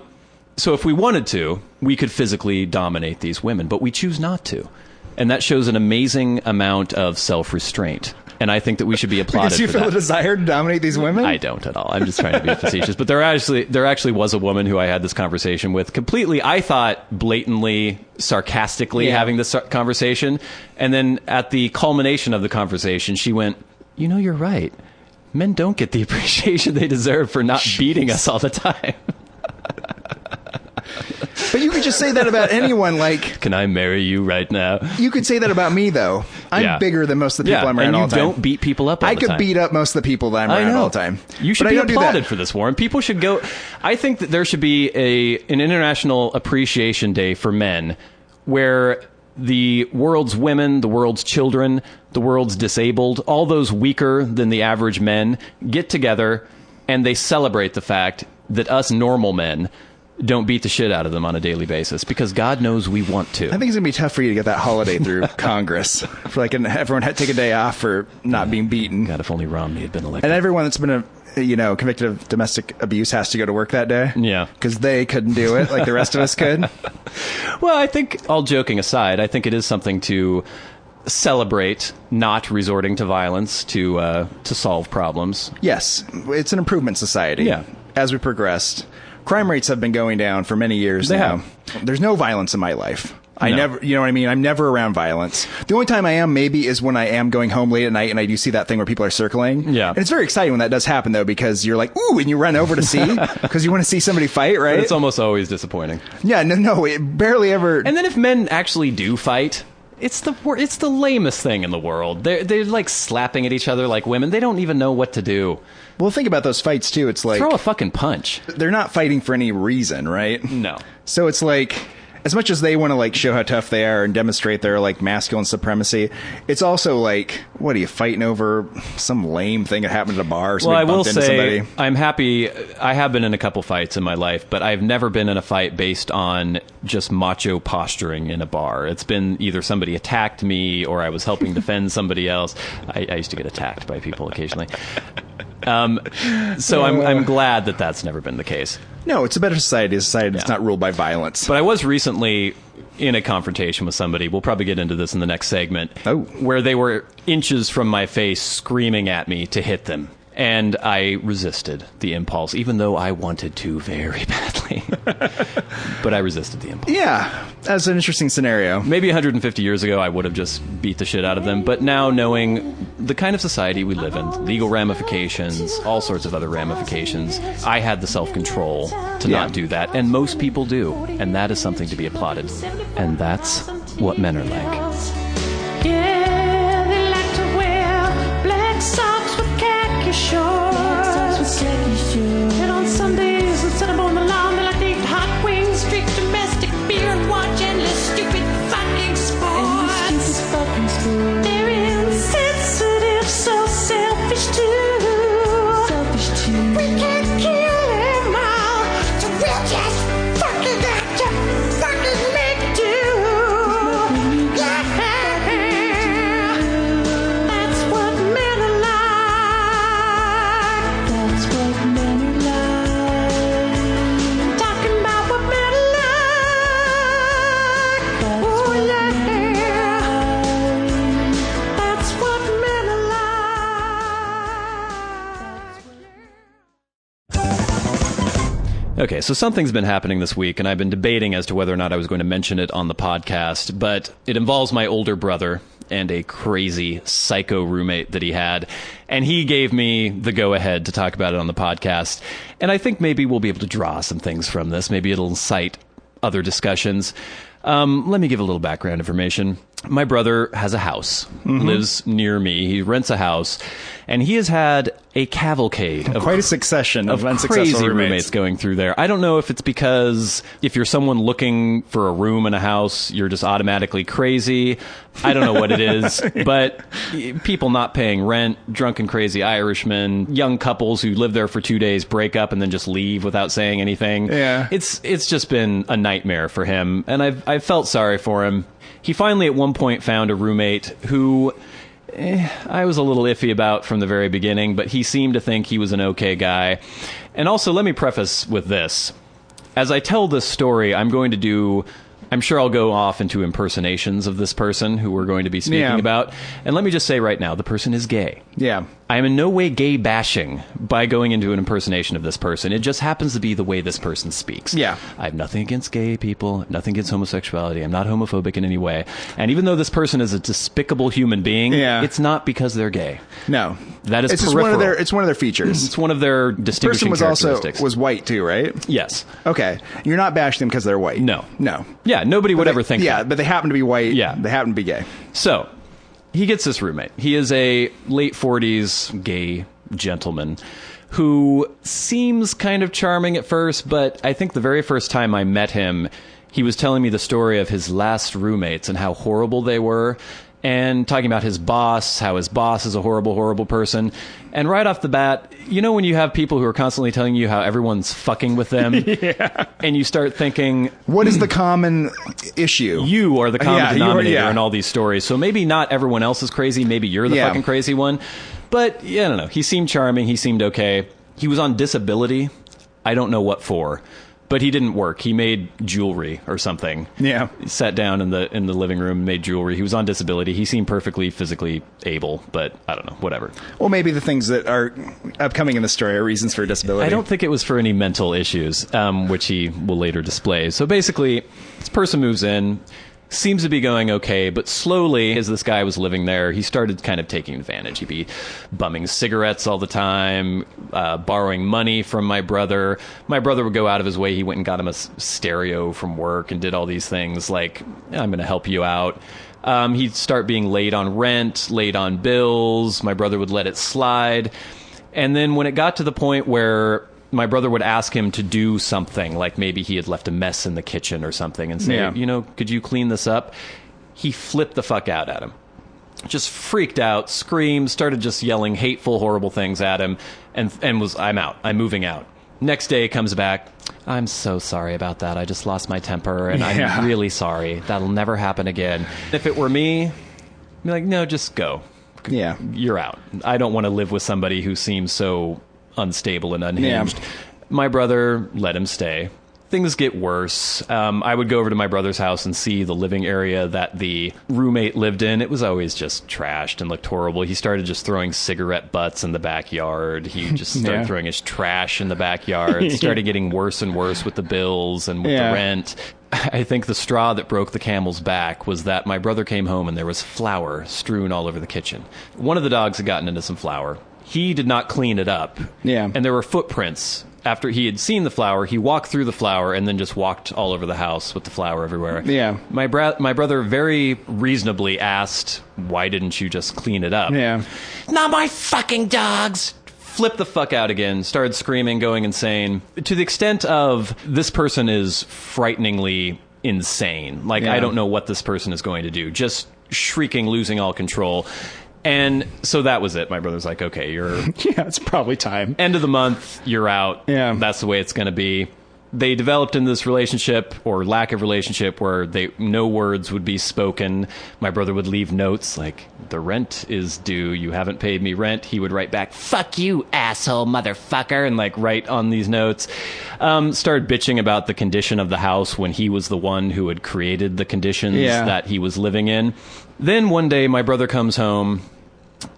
So if we wanted to, we could physically dominate these women, but we choose not to. And that shows an amazing amount of self-restraint. And I think that we should be applauded Because you for feel that. the desire to dominate these women? I don't at all. I'm just trying to be facetious. But there actually was a woman who I had this conversation with, completely, I thought, blatantly, sarcastically having this conversation. And then at the culmination of the conversation, she went, you're right. Men don't get the appreciation they deserve for not beating us all the time. But you could just say that about anyone, like... Can I marry you right now? You could say that about me, though. I'm bigger than most of the people I'm around all the time. And you don't beat people up all the time. I could beat up most of the people that I'm around all the time. You should be applauded for this, Warren. People should go... I think that there should be an International Appreciation Day for men where the world's women, the world's children, the world's disabled, all those weaker than the average men get together and they celebrate the fact that us normal men don't beat the shit out of them on a daily basis, because God knows we want to. I think it's going to be tough for you to get that holiday through Congress. For like everyone had to take a day off for not being beaten. God, if only Romney had been elected. And everyone that's been convicted of domestic abuse has to go to work that day. Yeah. Because they couldn't do it like the rest of us could. Well, I think, all joking aside, I think it is something to celebrate not resorting to violence to solve problems. Yes. It's an improvement society. Yeah. As we progressed. Crime rates have been going down for many years now. There's no violence in my life. I never, you know what I mean? I'm never around violence. The only time I am maybe is when I am going home late at night and I do see that thing where people are circling. Yeah. And it's very exciting when that does happen, though, because you're like, ooh, and you run over to see because you want to see somebody fight, right? But it's almost always disappointing. Yeah, no, it barely ever. And then if men actually do fight, it's the lamest thing in the world. They're like slapping at each other like women. They don't even know what to do. Well, think about those fights, too. It's like... Throw a fucking punch. They're not fighting for any reason, right? No. So it's like... as much as they want to like show how tough they are and demonstrate their like masculine supremacy, it's also like, what are you fighting over? Some lame thing that happened at a bar. Or well, I will say somebody? I'm happy. I have been in a couple fights in my life, but I've never been in a fight based on just macho posturing in a bar. It's been either somebody attacked me or I was helping defend somebody else. I used to get attacked by people occasionally. So I'm glad that that's never been the case. No, it's a better society. A society that's not ruled by violence. But I was recently in a confrontation with somebody. We'll probably get into this in the next segment. Oh. Where they were inches from my face screaming at me to hit them. And I resisted the impulse, even though I wanted to very badly. But I resisted the impulse. Yeah, that's an interesting scenario. Maybe 150 years ago, I would have just beat the shit out of them. But now, knowing the kind of society we live in, legal ramifications, all sorts of other ramifications, I had the self-control to not do that. And most people do. And that is something to be applauded. And that's what men are like. Yeah, they like to wear black socks with khaki shorts. And on Sundays, instead of on the lawn, they like to eat hot wings, drink domestic beer, and watch endless stupid fucking sports. They're insensitive, so selfish too. We can't kill them all, so we'll just fucking have to fucking make do. Yeah, that's what men are like. That's what men are like. Talking about what men are like. Oh yeah, that's what men are like. Okay, so something's been happening this week, and I've been debating as to whether or not I was going to mention it on the podcast, but it involves my older brother and a crazy psycho roommate that he had, and he gave me the go-ahead to talk about it on the podcast, and I think maybe we'll be able to draw some things from this. Maybe it'll incite other discussions. Let me give a little background information. My brother has a house, lives near me. He rents a house, and he has had a cavalcade of Quite a succession of unsuccessful crazy roommates. going through there. I don't know if it's because if you're someone looking for a room in a house, you're just automatically crazy. I don't know what it is, but people not paying rent, drunken crazy Irishmen, young couples who live there for 2 days, break up and then just leave without saying anything. Yeah. It's just been a nightmare for him, and I've felt sorry for him. He finally at one point found a roommate who I was a little iffy about from the very beginning, but he seemed to think he was an okay guy. And also, let me preface with this. As I tell this story, I'm sure I'll go off into impersonations of this person who we're going to be speaking about. And let me just say right now, the person is gay. Yeah. I am in no way gay bashing by going into an impersonation of this person. It just happens to be the way this person speaks. Yeah. I have nothing against gay people, nothing against homosexuality. I'm not homophobic in any way. And even though this person is a despicable human being, it's not because they're gay. No. That is it's peripheral. It's one of their features. It's one of their distinguishing person was characteristics. was white too, right? Yes. Okay. You're not bashing them because they're white. No. No. Yeah, nobody would ever think that. Yeah, but they happen to be white. Yeah. They happen to be gay. So, he gets this roommate. He is a late 40s gay gentleman who seems kind of charming at first, but I think the very first time I met him, he was telling me the story of his last roommates and how horrible they were, and talking about his boss, how his boss is a horrible, horrible person. And right off the bat, you know when you have people who are constantly telling you how everyone's fucking with them? Yeah. And you start thinking... What is the common issue? You are the common denominator in in all these stories. So maybe not everyone else is crazy. Maybe you're the fucking crazy one. But, yeah, I don't know. He seemed charming. He seemed okay. He was on disability. I don't know what for. But he didn't work. He made jewelry or something. Yeah. He sat down in the living room and made jewelry. He was on disability. He seemed perfectly physically able, but I don't know, whatever. Well, maybe the things that are upcoming in the story are reasons for disability. I don't think it was for any mental issues, which he will later display. So basically, this person moves in, seems to be going okay, but slowly, as this guy was living there, he started kind of taking advantage. He'd be bumming cigarettes all the time, borrowing money from my brother. My brother would go out of his way. He went and got him a stereo from work and did all these things like, I'm going to help you out. He'd start being late on rent, late on bills. My brother would let it slide. And then when it got to the point where my brother would ask him to do something, like maybe he had left a mess in the kitchen or something, and say, could you clean this up? He flipped the fuck out at him. Just freaked out, screamed, started just yelling hateful, horrible things at him, and was, I'm out. I'm moving out. Next day, comes back. I'm so sorry about that. I just lost my temper, and I'm really sorry. That'll never happen again. If it were me, I'd be like, no, just go. Yeah. You're out. I don't want to live with somebody who seems so unstable and unhinged. Yeah. My brother let him stay. Things get worse. I would go over to my brother's house and see the living area that the roommate lived in. It was always just trashed and looked horrible. He started just throwing cigarette butts in the backyard. He just started throwing his trash in the backyard. It started getting worse and worse with the bills and with the rent. I think the straw that broke the camel's back was that my brother came home and there was flour strewn all over the kitchen. One of the dogs had gotten into some flour. He did not clean it up. Yeah. And there were footprints. After he had seen the flour, he walked through the flour and then just walked all over the house with the flour everywhere. Yeah. My brother very reasonably asked, why didn't you just clean it up? Yeah. Not my fucking dogs! Flipped the fuck out again, started screaming, going insane. To the extent of, this person is frighteningly insane. Like, I don't know what this person is going to do. Just shrieking, losing all control. And so that was it. My brother's like, okay, you're... yeah, it's probably time. End of the month, you're out. Yeah. That's the way it's going to be. They developed in this relationship, or lack of relationship, where no words would be spoken. My brother would leave notes like, the rent is due, you haven't paid me rent. He would write back, fuck you, asshole motherfucker, and like write on these notes. Started bitching about the condition of the house when he was the one who had created the conditions that he was living in. Then one day my brother comes home.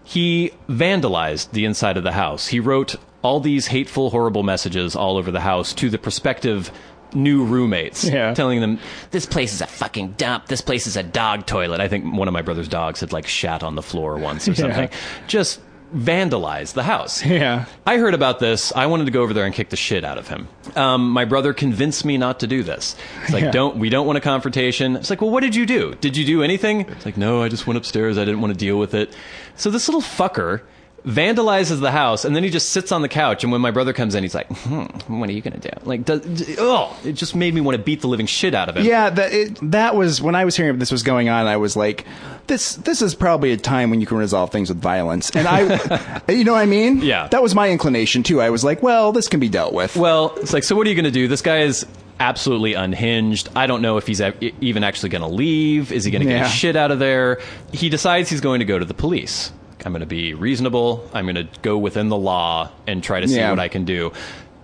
He vandalized the inside of the house. He wrote all these hateful, horrible messages all over the house to the prospective new roommates, telling them, this place is a fucking dump. This place is a dog toilet. I think one of my brother's dogs had like shat on the floor once or something. Just vandalized the house. Yeah. I heard about this. I wanted to go over there and kick the shit out of him. My brother convinced me not to do this. It's like, we don't want a confrontation. It's like, well, what did you do? Did you do anything? It's like, no, I just went upstairs. I didn't want to deal with it. So this little fucker vandalizes the house, and then he just sits on the couch, and when my brother comes in, he's like, what are you gonna do? Like, it just made me want to beat the living shit out of him. Yeah, that was, when I was hearing this was going on, I was like, this is probably a time when you can resolve things with violence. And I, you know what I mean? Yeah. That was my inclination, too. I was like, well, this can be dealt with. Well, it's like, so what are you gonna do? This guy is absolutely unhinged. I don't know if he's even actually gonna leave. Is he gonna get his shit out of there? He decides he's going to go to the police. I'm going to be reasonable. I'm going to go within the law and try to see what I can do.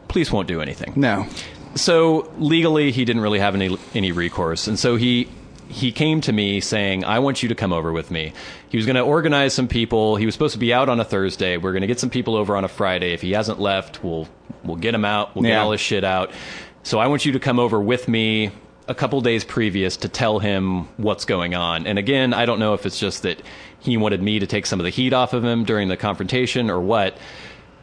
Police won't do anything. No. So legally, he didn't really have any recourse. And so he came to me saying, I want you to come over with me. He was going to organize some people. He was supposed to be out on a Thursday. We're going to get some people over on a Friday. If he hasn't left, we'll get him out. We'll get all his shit out. So I want you to come over with me a couple days previous to tell him what's going on. And again, I don't know if it's just that he wanted me to take some of the heat off of him during the confrontation or what.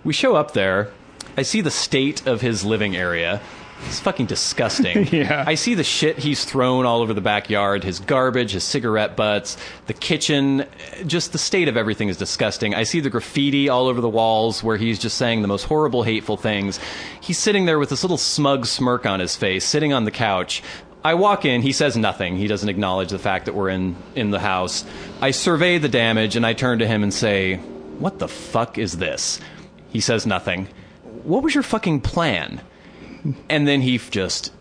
We show up there. I see the state of his living area. It's fucking disgusting. I see the shit he's thrown all over the backyard, his garbage, his cigarette butts, the kitchen. Just the state of everything is disgusting. I see the graffiti all over the walls where he's just saying the most horrible, hateful things. He's sitting there with this little smug smirk on his face, sitting on the couch. I walk in, he says nothing. He doesn't acknowledge the fact that we're in the house. I survey the damage, and I turn to him and say, what the fuck is this? He says nothing. What was your fucking plan? And then he just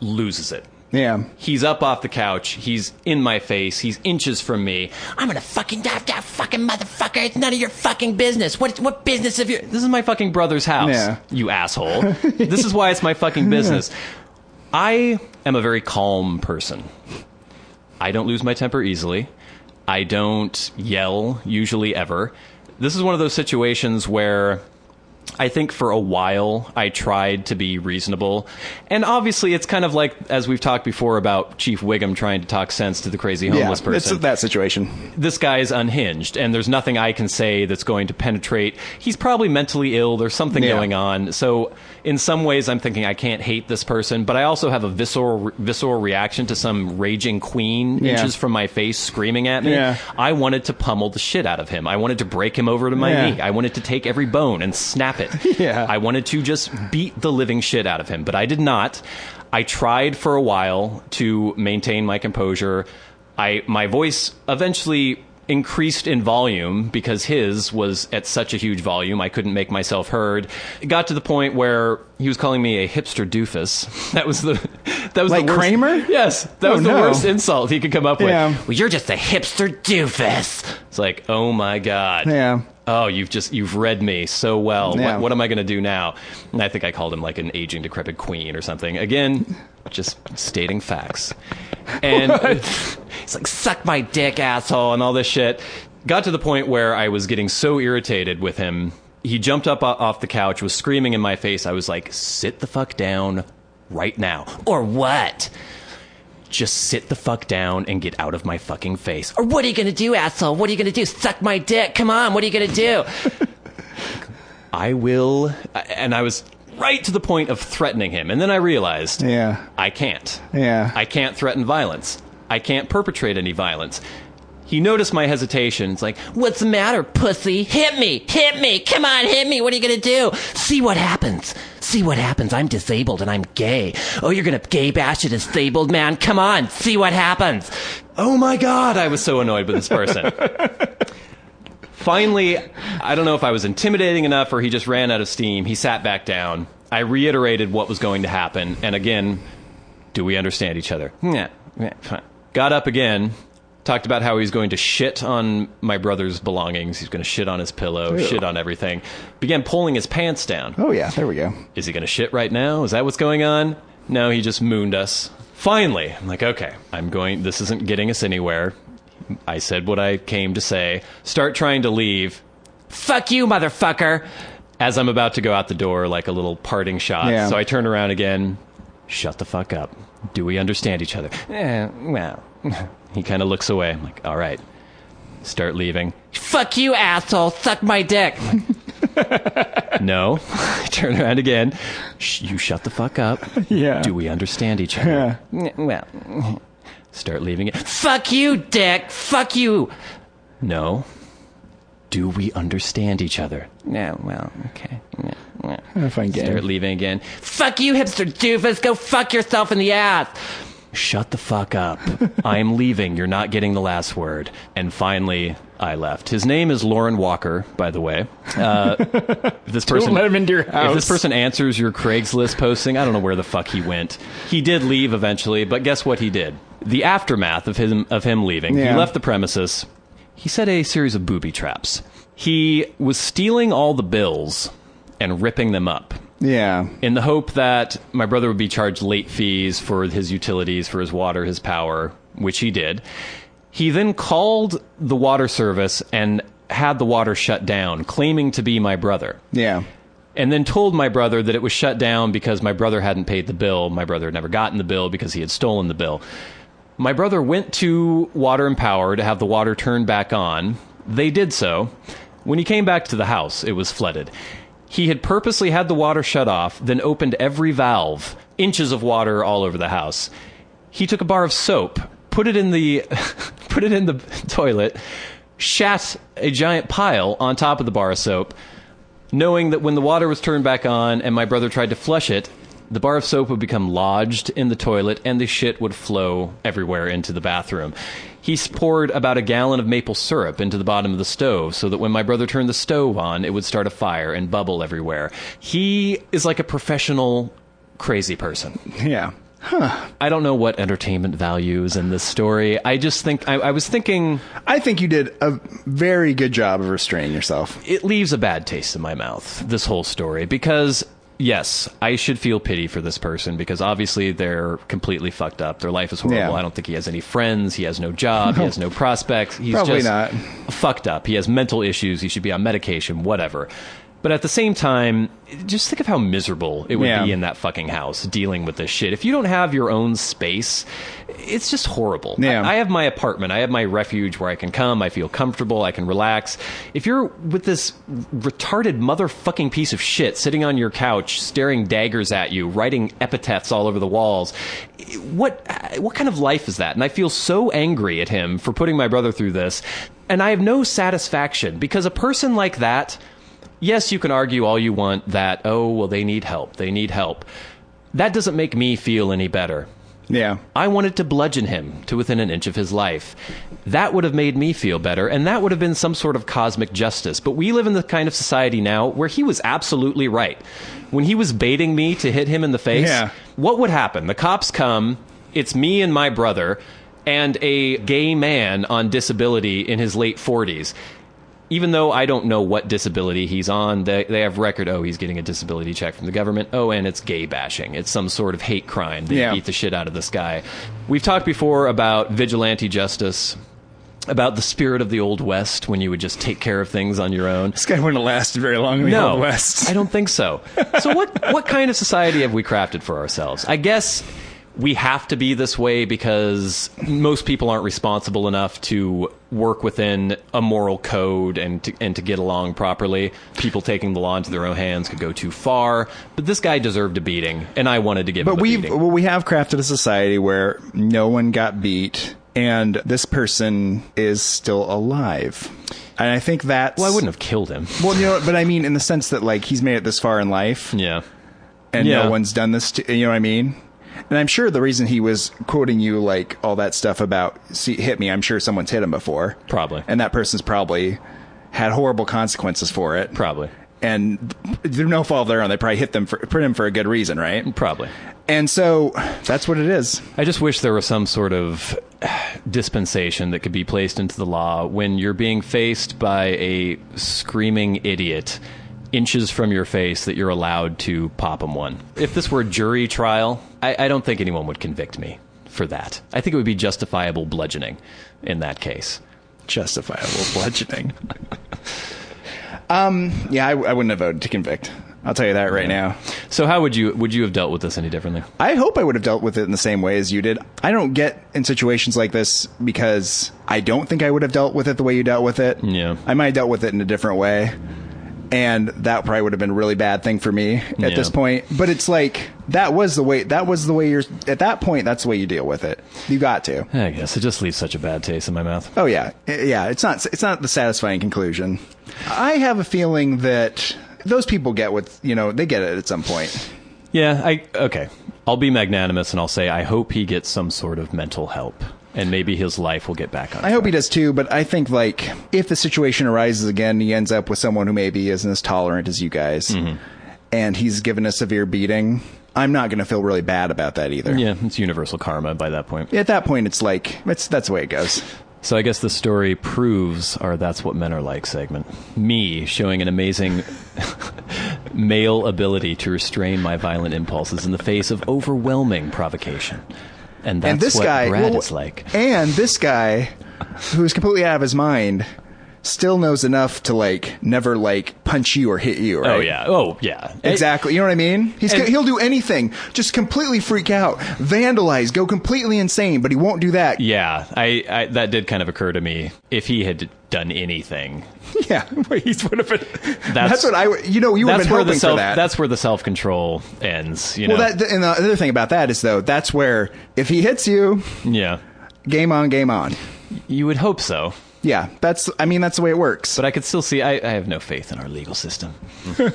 loses it. Yeah. He's up off the couch. He's in my face. He's inches from me. I'm gonna fucking die, fucking motherfucker. It's none of your fucking business. What business of your... This is my fucking brother's house, you asshole. This is why it's my fucking business. I am a very calm person. I don't lose my temper easily. I don't yell, usually, ever. This is one of those situations where I think for a while I tried to be reasonable. And obviously it's kind of like, as we've talked before about Chief Wiggum trying to talk sense to the crazy homeless person. It's that situation. This guy is unhinged, and there's nothing I can say that's going to penetrate. He's probably mentally ill. There's something going on. So in some ways I'm thinking I can't hate this person, but I also have a visceral reaction to some raging queen inches from my face screaming at me. I wanted to pummel the shit out of him. I wanted to break him over to my knee. I wanted to take every bone and snap it it. Yeah. I wanted to just beat the living shit out of him, but I did not. I tried for a while to maintain my composure. My voice eventually increased in volume because his was at such a huge volume I couldn't make myself heard. It got to the point where he was calling me a hipster doofus. That was the like worst. Kramer? Yes, that was the worst insult he could come up with. Well, you're just a hipster doofus. It's like, oh my god. Yeah. Oh, you've read me so well. Yeah. What am I going to do now? And I think I called him like an aging, decrepit queen or something. Again, just stating facts. And he's like, suck my dick, asshole, and all this shit. Got to the point where I was getting so irritated with him. He jumped up off the couch, was screaming in my face. I was like, sit the fuck down right now. Or what? Just sit the fuck down and get out of my fucking face. Or what are you going to do, asshole? What are you going to do? Suck my dick. Come on. What are you going to do? I will. And I was right to the point of threatening him. And then I realized, I can't. Yeah. I can't threaten violence. I can't perpetrate any violence. He noticed my hesitation. It's like, what's the matter, pussy? Hit me. Hit me. Come on, hit me. What are you going to do? See what happens. See what happens. I'm disabled and I'm gay. Oh, you're going to gay bash a disabled man? Come on. See what happens. Oh, my God. I was so annoyed with this person. Finally, I don't know if I was intimidating enough or he just ran out of steam. He sat back down. I reiterated what was going to happen. And again, do we understand each other? Yeah. Fine. Got up again. Talked about how he was going to shit on my brother's belongings. He's going to shit on his pillow, shit on everything. Began pulling his pants down. Oh, yeah. There we go. Is he going to shit right now? Is that what's going on? No, he just mooned us. Finally, I'm like, okay, this isn't getting us anywhere. I said what I came to say. Start trying to leave. Fuck you, motherfucker. As I'm about to go out the door, like a little parting shot. Yeah. So I turn around again. Shut the fuck up. Do we understand each other? Well... He kind of looks away. I'm like, all right. Start leaving. Fuck you, asshole. Suck my dick. No. I turn around again. You shut the fuck up. Yeah. Do we understand each other? Yeah. Well, start leaving it. Fuck you, dick. Fuck you. No. Do we understand each other? Yeah, well, okay. Fine game. Start leaving again. Fuck you, hipster doofus. Go fuck yourself in the ass. Shut the fuck up. I'm leaving. You're not getting the last word. And finally, I left. His name is Lauren Walker, by the way. If this person, don't let him into your house. If this person answers your Craigslist posting, I don't know where the fuck he went. He did leave eventually, but guess what he did? The aftermath of him leaving, he left the premises. He set a series of booby traps. He was stealing all the bills and ripping them up. Yeah. In the hope that my brother would be charged late fees for his utilities, for his water, his power, which he did. He then called the water service and had the water shut down, claiming to be my brother. Yeah. And then told my brother that it was shut down because my brother hadn't paid the bill. My brother had never gotten the bill because he had stolen the bill. My brother went to Water and Power to have the water turned back on. They did so. When he came back to the house, it was flooded. He had purposely had the water shut off, then opened every valve, inches of water all over the house. He took a bar of soap, put it in the toilet, shat a giant pile on top of the bar of soap, knowing that when the water was turned back on and my brother tried to flush it, the bar of soap would become lodged in the toilet and the shit would flow everywhere into the bathroom. He poured about a gallon of maple syrup into the bottom of the stove so that when my brother turned the stove on, it would start a fire and bubble everywhere. He is like a professional crazy person. Yeah. Huh. I don't know what entertainment value is in this story. I just think, I was thinking... I think you did a very good job of restraining yourself. It leaves a bad taste in my mouth, this whole story, because... Yes, I should feel pity for this person because obviously they're completely fucked up. Their life is horrible. Yeah. I don't think he has any friends. He has no job. He has no prospects. He's Probably just not. Fucked up. He has mental issues. He should be on medication, whatever. But at the same time, just think of how miserable it would be in that fucking house dealing with this shit. If you don't have your own space, it's just horrible. Yeah. I have my apartment. I have my refuge where I can come. I feel comfortable. I can relax. If you're with this retarded motherfucking piece of shit sitting on your couch, staring daggers at you, writing epitaphs all over the walls, what kind of life is that? And I feel so angry at him for putting my brother through this. And I have no satisfaction because a person like that... yes, you can argue all you want that, oh, well, they need help. They need help. That doesn't make me feel any better. Yeah. I wanted to bludgeon him to within an inch of his life. That would have made me feel better, and that would have been some sort of cosmic justice. But we live in the kind of society now where he was absolutely right. When he was baiting me to hit him in the face, what would happen? The cops come, it's me and my brother, and a gay man on disability in his late 40s. Even though I don't know what disability he's on, they have record, oh, he's getting a disability check from the government. Oh, and it's gay bashing. It's some sort of hate crime. They beat the shit out of this guy. We've talked before about vigilante justice, about the spirit of the Old West when you would just take care of things on your own. This guy wouldn't have lasted very long in the Old West. I don't think so. So what kind of society have we crafted for ourselves? I guess we have to be this way because most people aren't responsible enough to work within a moral code and to get along properly. People taking the law into their own hands could go too far. But this guy deserved a beating, and I wanted to give him a beating. But we have crafted a society where no one got beat, and this person is still alive. And I think that's... Well, I wouldn't have killed him. Well, you know, but I mean in the sense that, like, he's made it this far in life. Yeah. And no one's done this to... You know what I mean? And I'm sure the reason he was quoting you, like, all that stuff about, see, hit me, I'm sure someone's hit him before. Probably. And that person's probably had horrible consequences for it. Probably. And through no fault of their own, they probably put him for a good reason, right? Probably. And so that's what it is. I just wish there was some sort of dispensation that could be placed into the law when you're being faced by a screaming idiot inches from your face that you're allowed to pop him one. If this were a jury trial, I don't think anyone would convict me for that. I think it would be justifiable bludgeoning in that case. Justifiable bludgeoning. Yeah, I wouldn't have voted to convict. I'll tell you that right now. So how would you have dealt with this any differently? I hope I would have dealt with it in the same way as you did. I don't get in situations like this because I don't think I would have dealt with it the way you dealt with it. Yeah. I might have dealt with it in a different way. And that probably would have been a really bad thing for me at this point. But it's like, that was the way you're, at that point, that's the way you deal with it. You got to. I guess it just leaves such a bad taste in my mouth. Oh, yeah. Yeah, it's not the satisfying conclusion. I have a feeling that those people get what, they get it at some point. Yeah, okay. I'll be magnanimous and I'll say I hope he gets some sort of mental help. And maybe his life will get back on track. I hope he does too, but I think, like, if the situation arises again, he ends up with someone who maybe isn't as tolerant as you guys, and he's given a severe beating, I'm not going to feel really bad about that either. Yeah, it's universal karma by that point. At that point, it's like, that's the way it goes. So I guess the story proves our That's What Men Are Like segment. Me showing an amazing male ability to restrain my violent impulses in the face of overwhelming provocation. And that's this what guy, Brad is like. And this guy, who's completely out of his mind, still knows enough to, like, never, like, punch you or hit you, right? Oh, yeah. Exactly. You know what I mean? He'll do anything. Just completely freak out, vandalize, go completely insane, but he won't do that. Yeah, I that did kind of occur to me. If he had done anything... Yeah, he would have been... That's what I... you would have been hoping for that. That's where the self-control ends, Well, and the other thing about that is, though, that's where, if he hits you... Yeah. Game on, game on. You would hope so. Yeah, that's the way it works. But I could still see, I have no faith in our legal system. All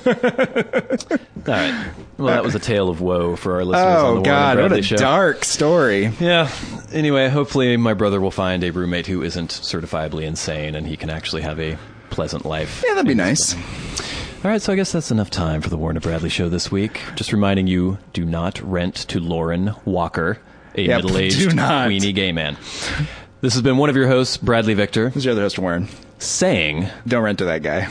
right. Well, that was a tale of woe for our listeners on the Warren and Bradley Show. What a dark story. Yeah. Anyway, hopefully my brother will find a roommate who isn't certifiably insane and he can actually have a pleasant life. Yeah, that'd be nice. All right, so I guess that's enough time for the Warren and Bradley Show this week. Just reminding you, do not rent to Lauren Walker, a middle-aged, queenie gay man. This has been one of your hosts, Bradley Victor. This is your other host, Warren. Saying... Don't rent to that guy.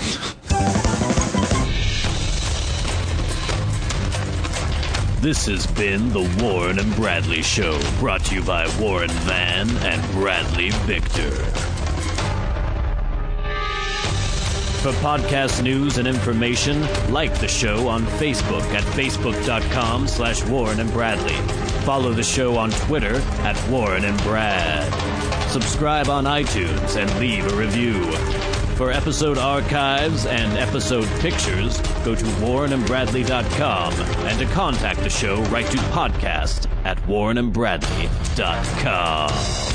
This has been the Warren and Bradley Show, brought to you by Warren Van and Bradley Victor. For podcast news and information, like the show on Facebook at facebook.com/Warren and Bradley. Follow the show on Twitter at Warren and Brad. Subscribe on iTunes and leave a review. For episode archives and episode pictures, go to warrenandbradley.com, and to contact the show, write to podcast@warrenandbradley.com.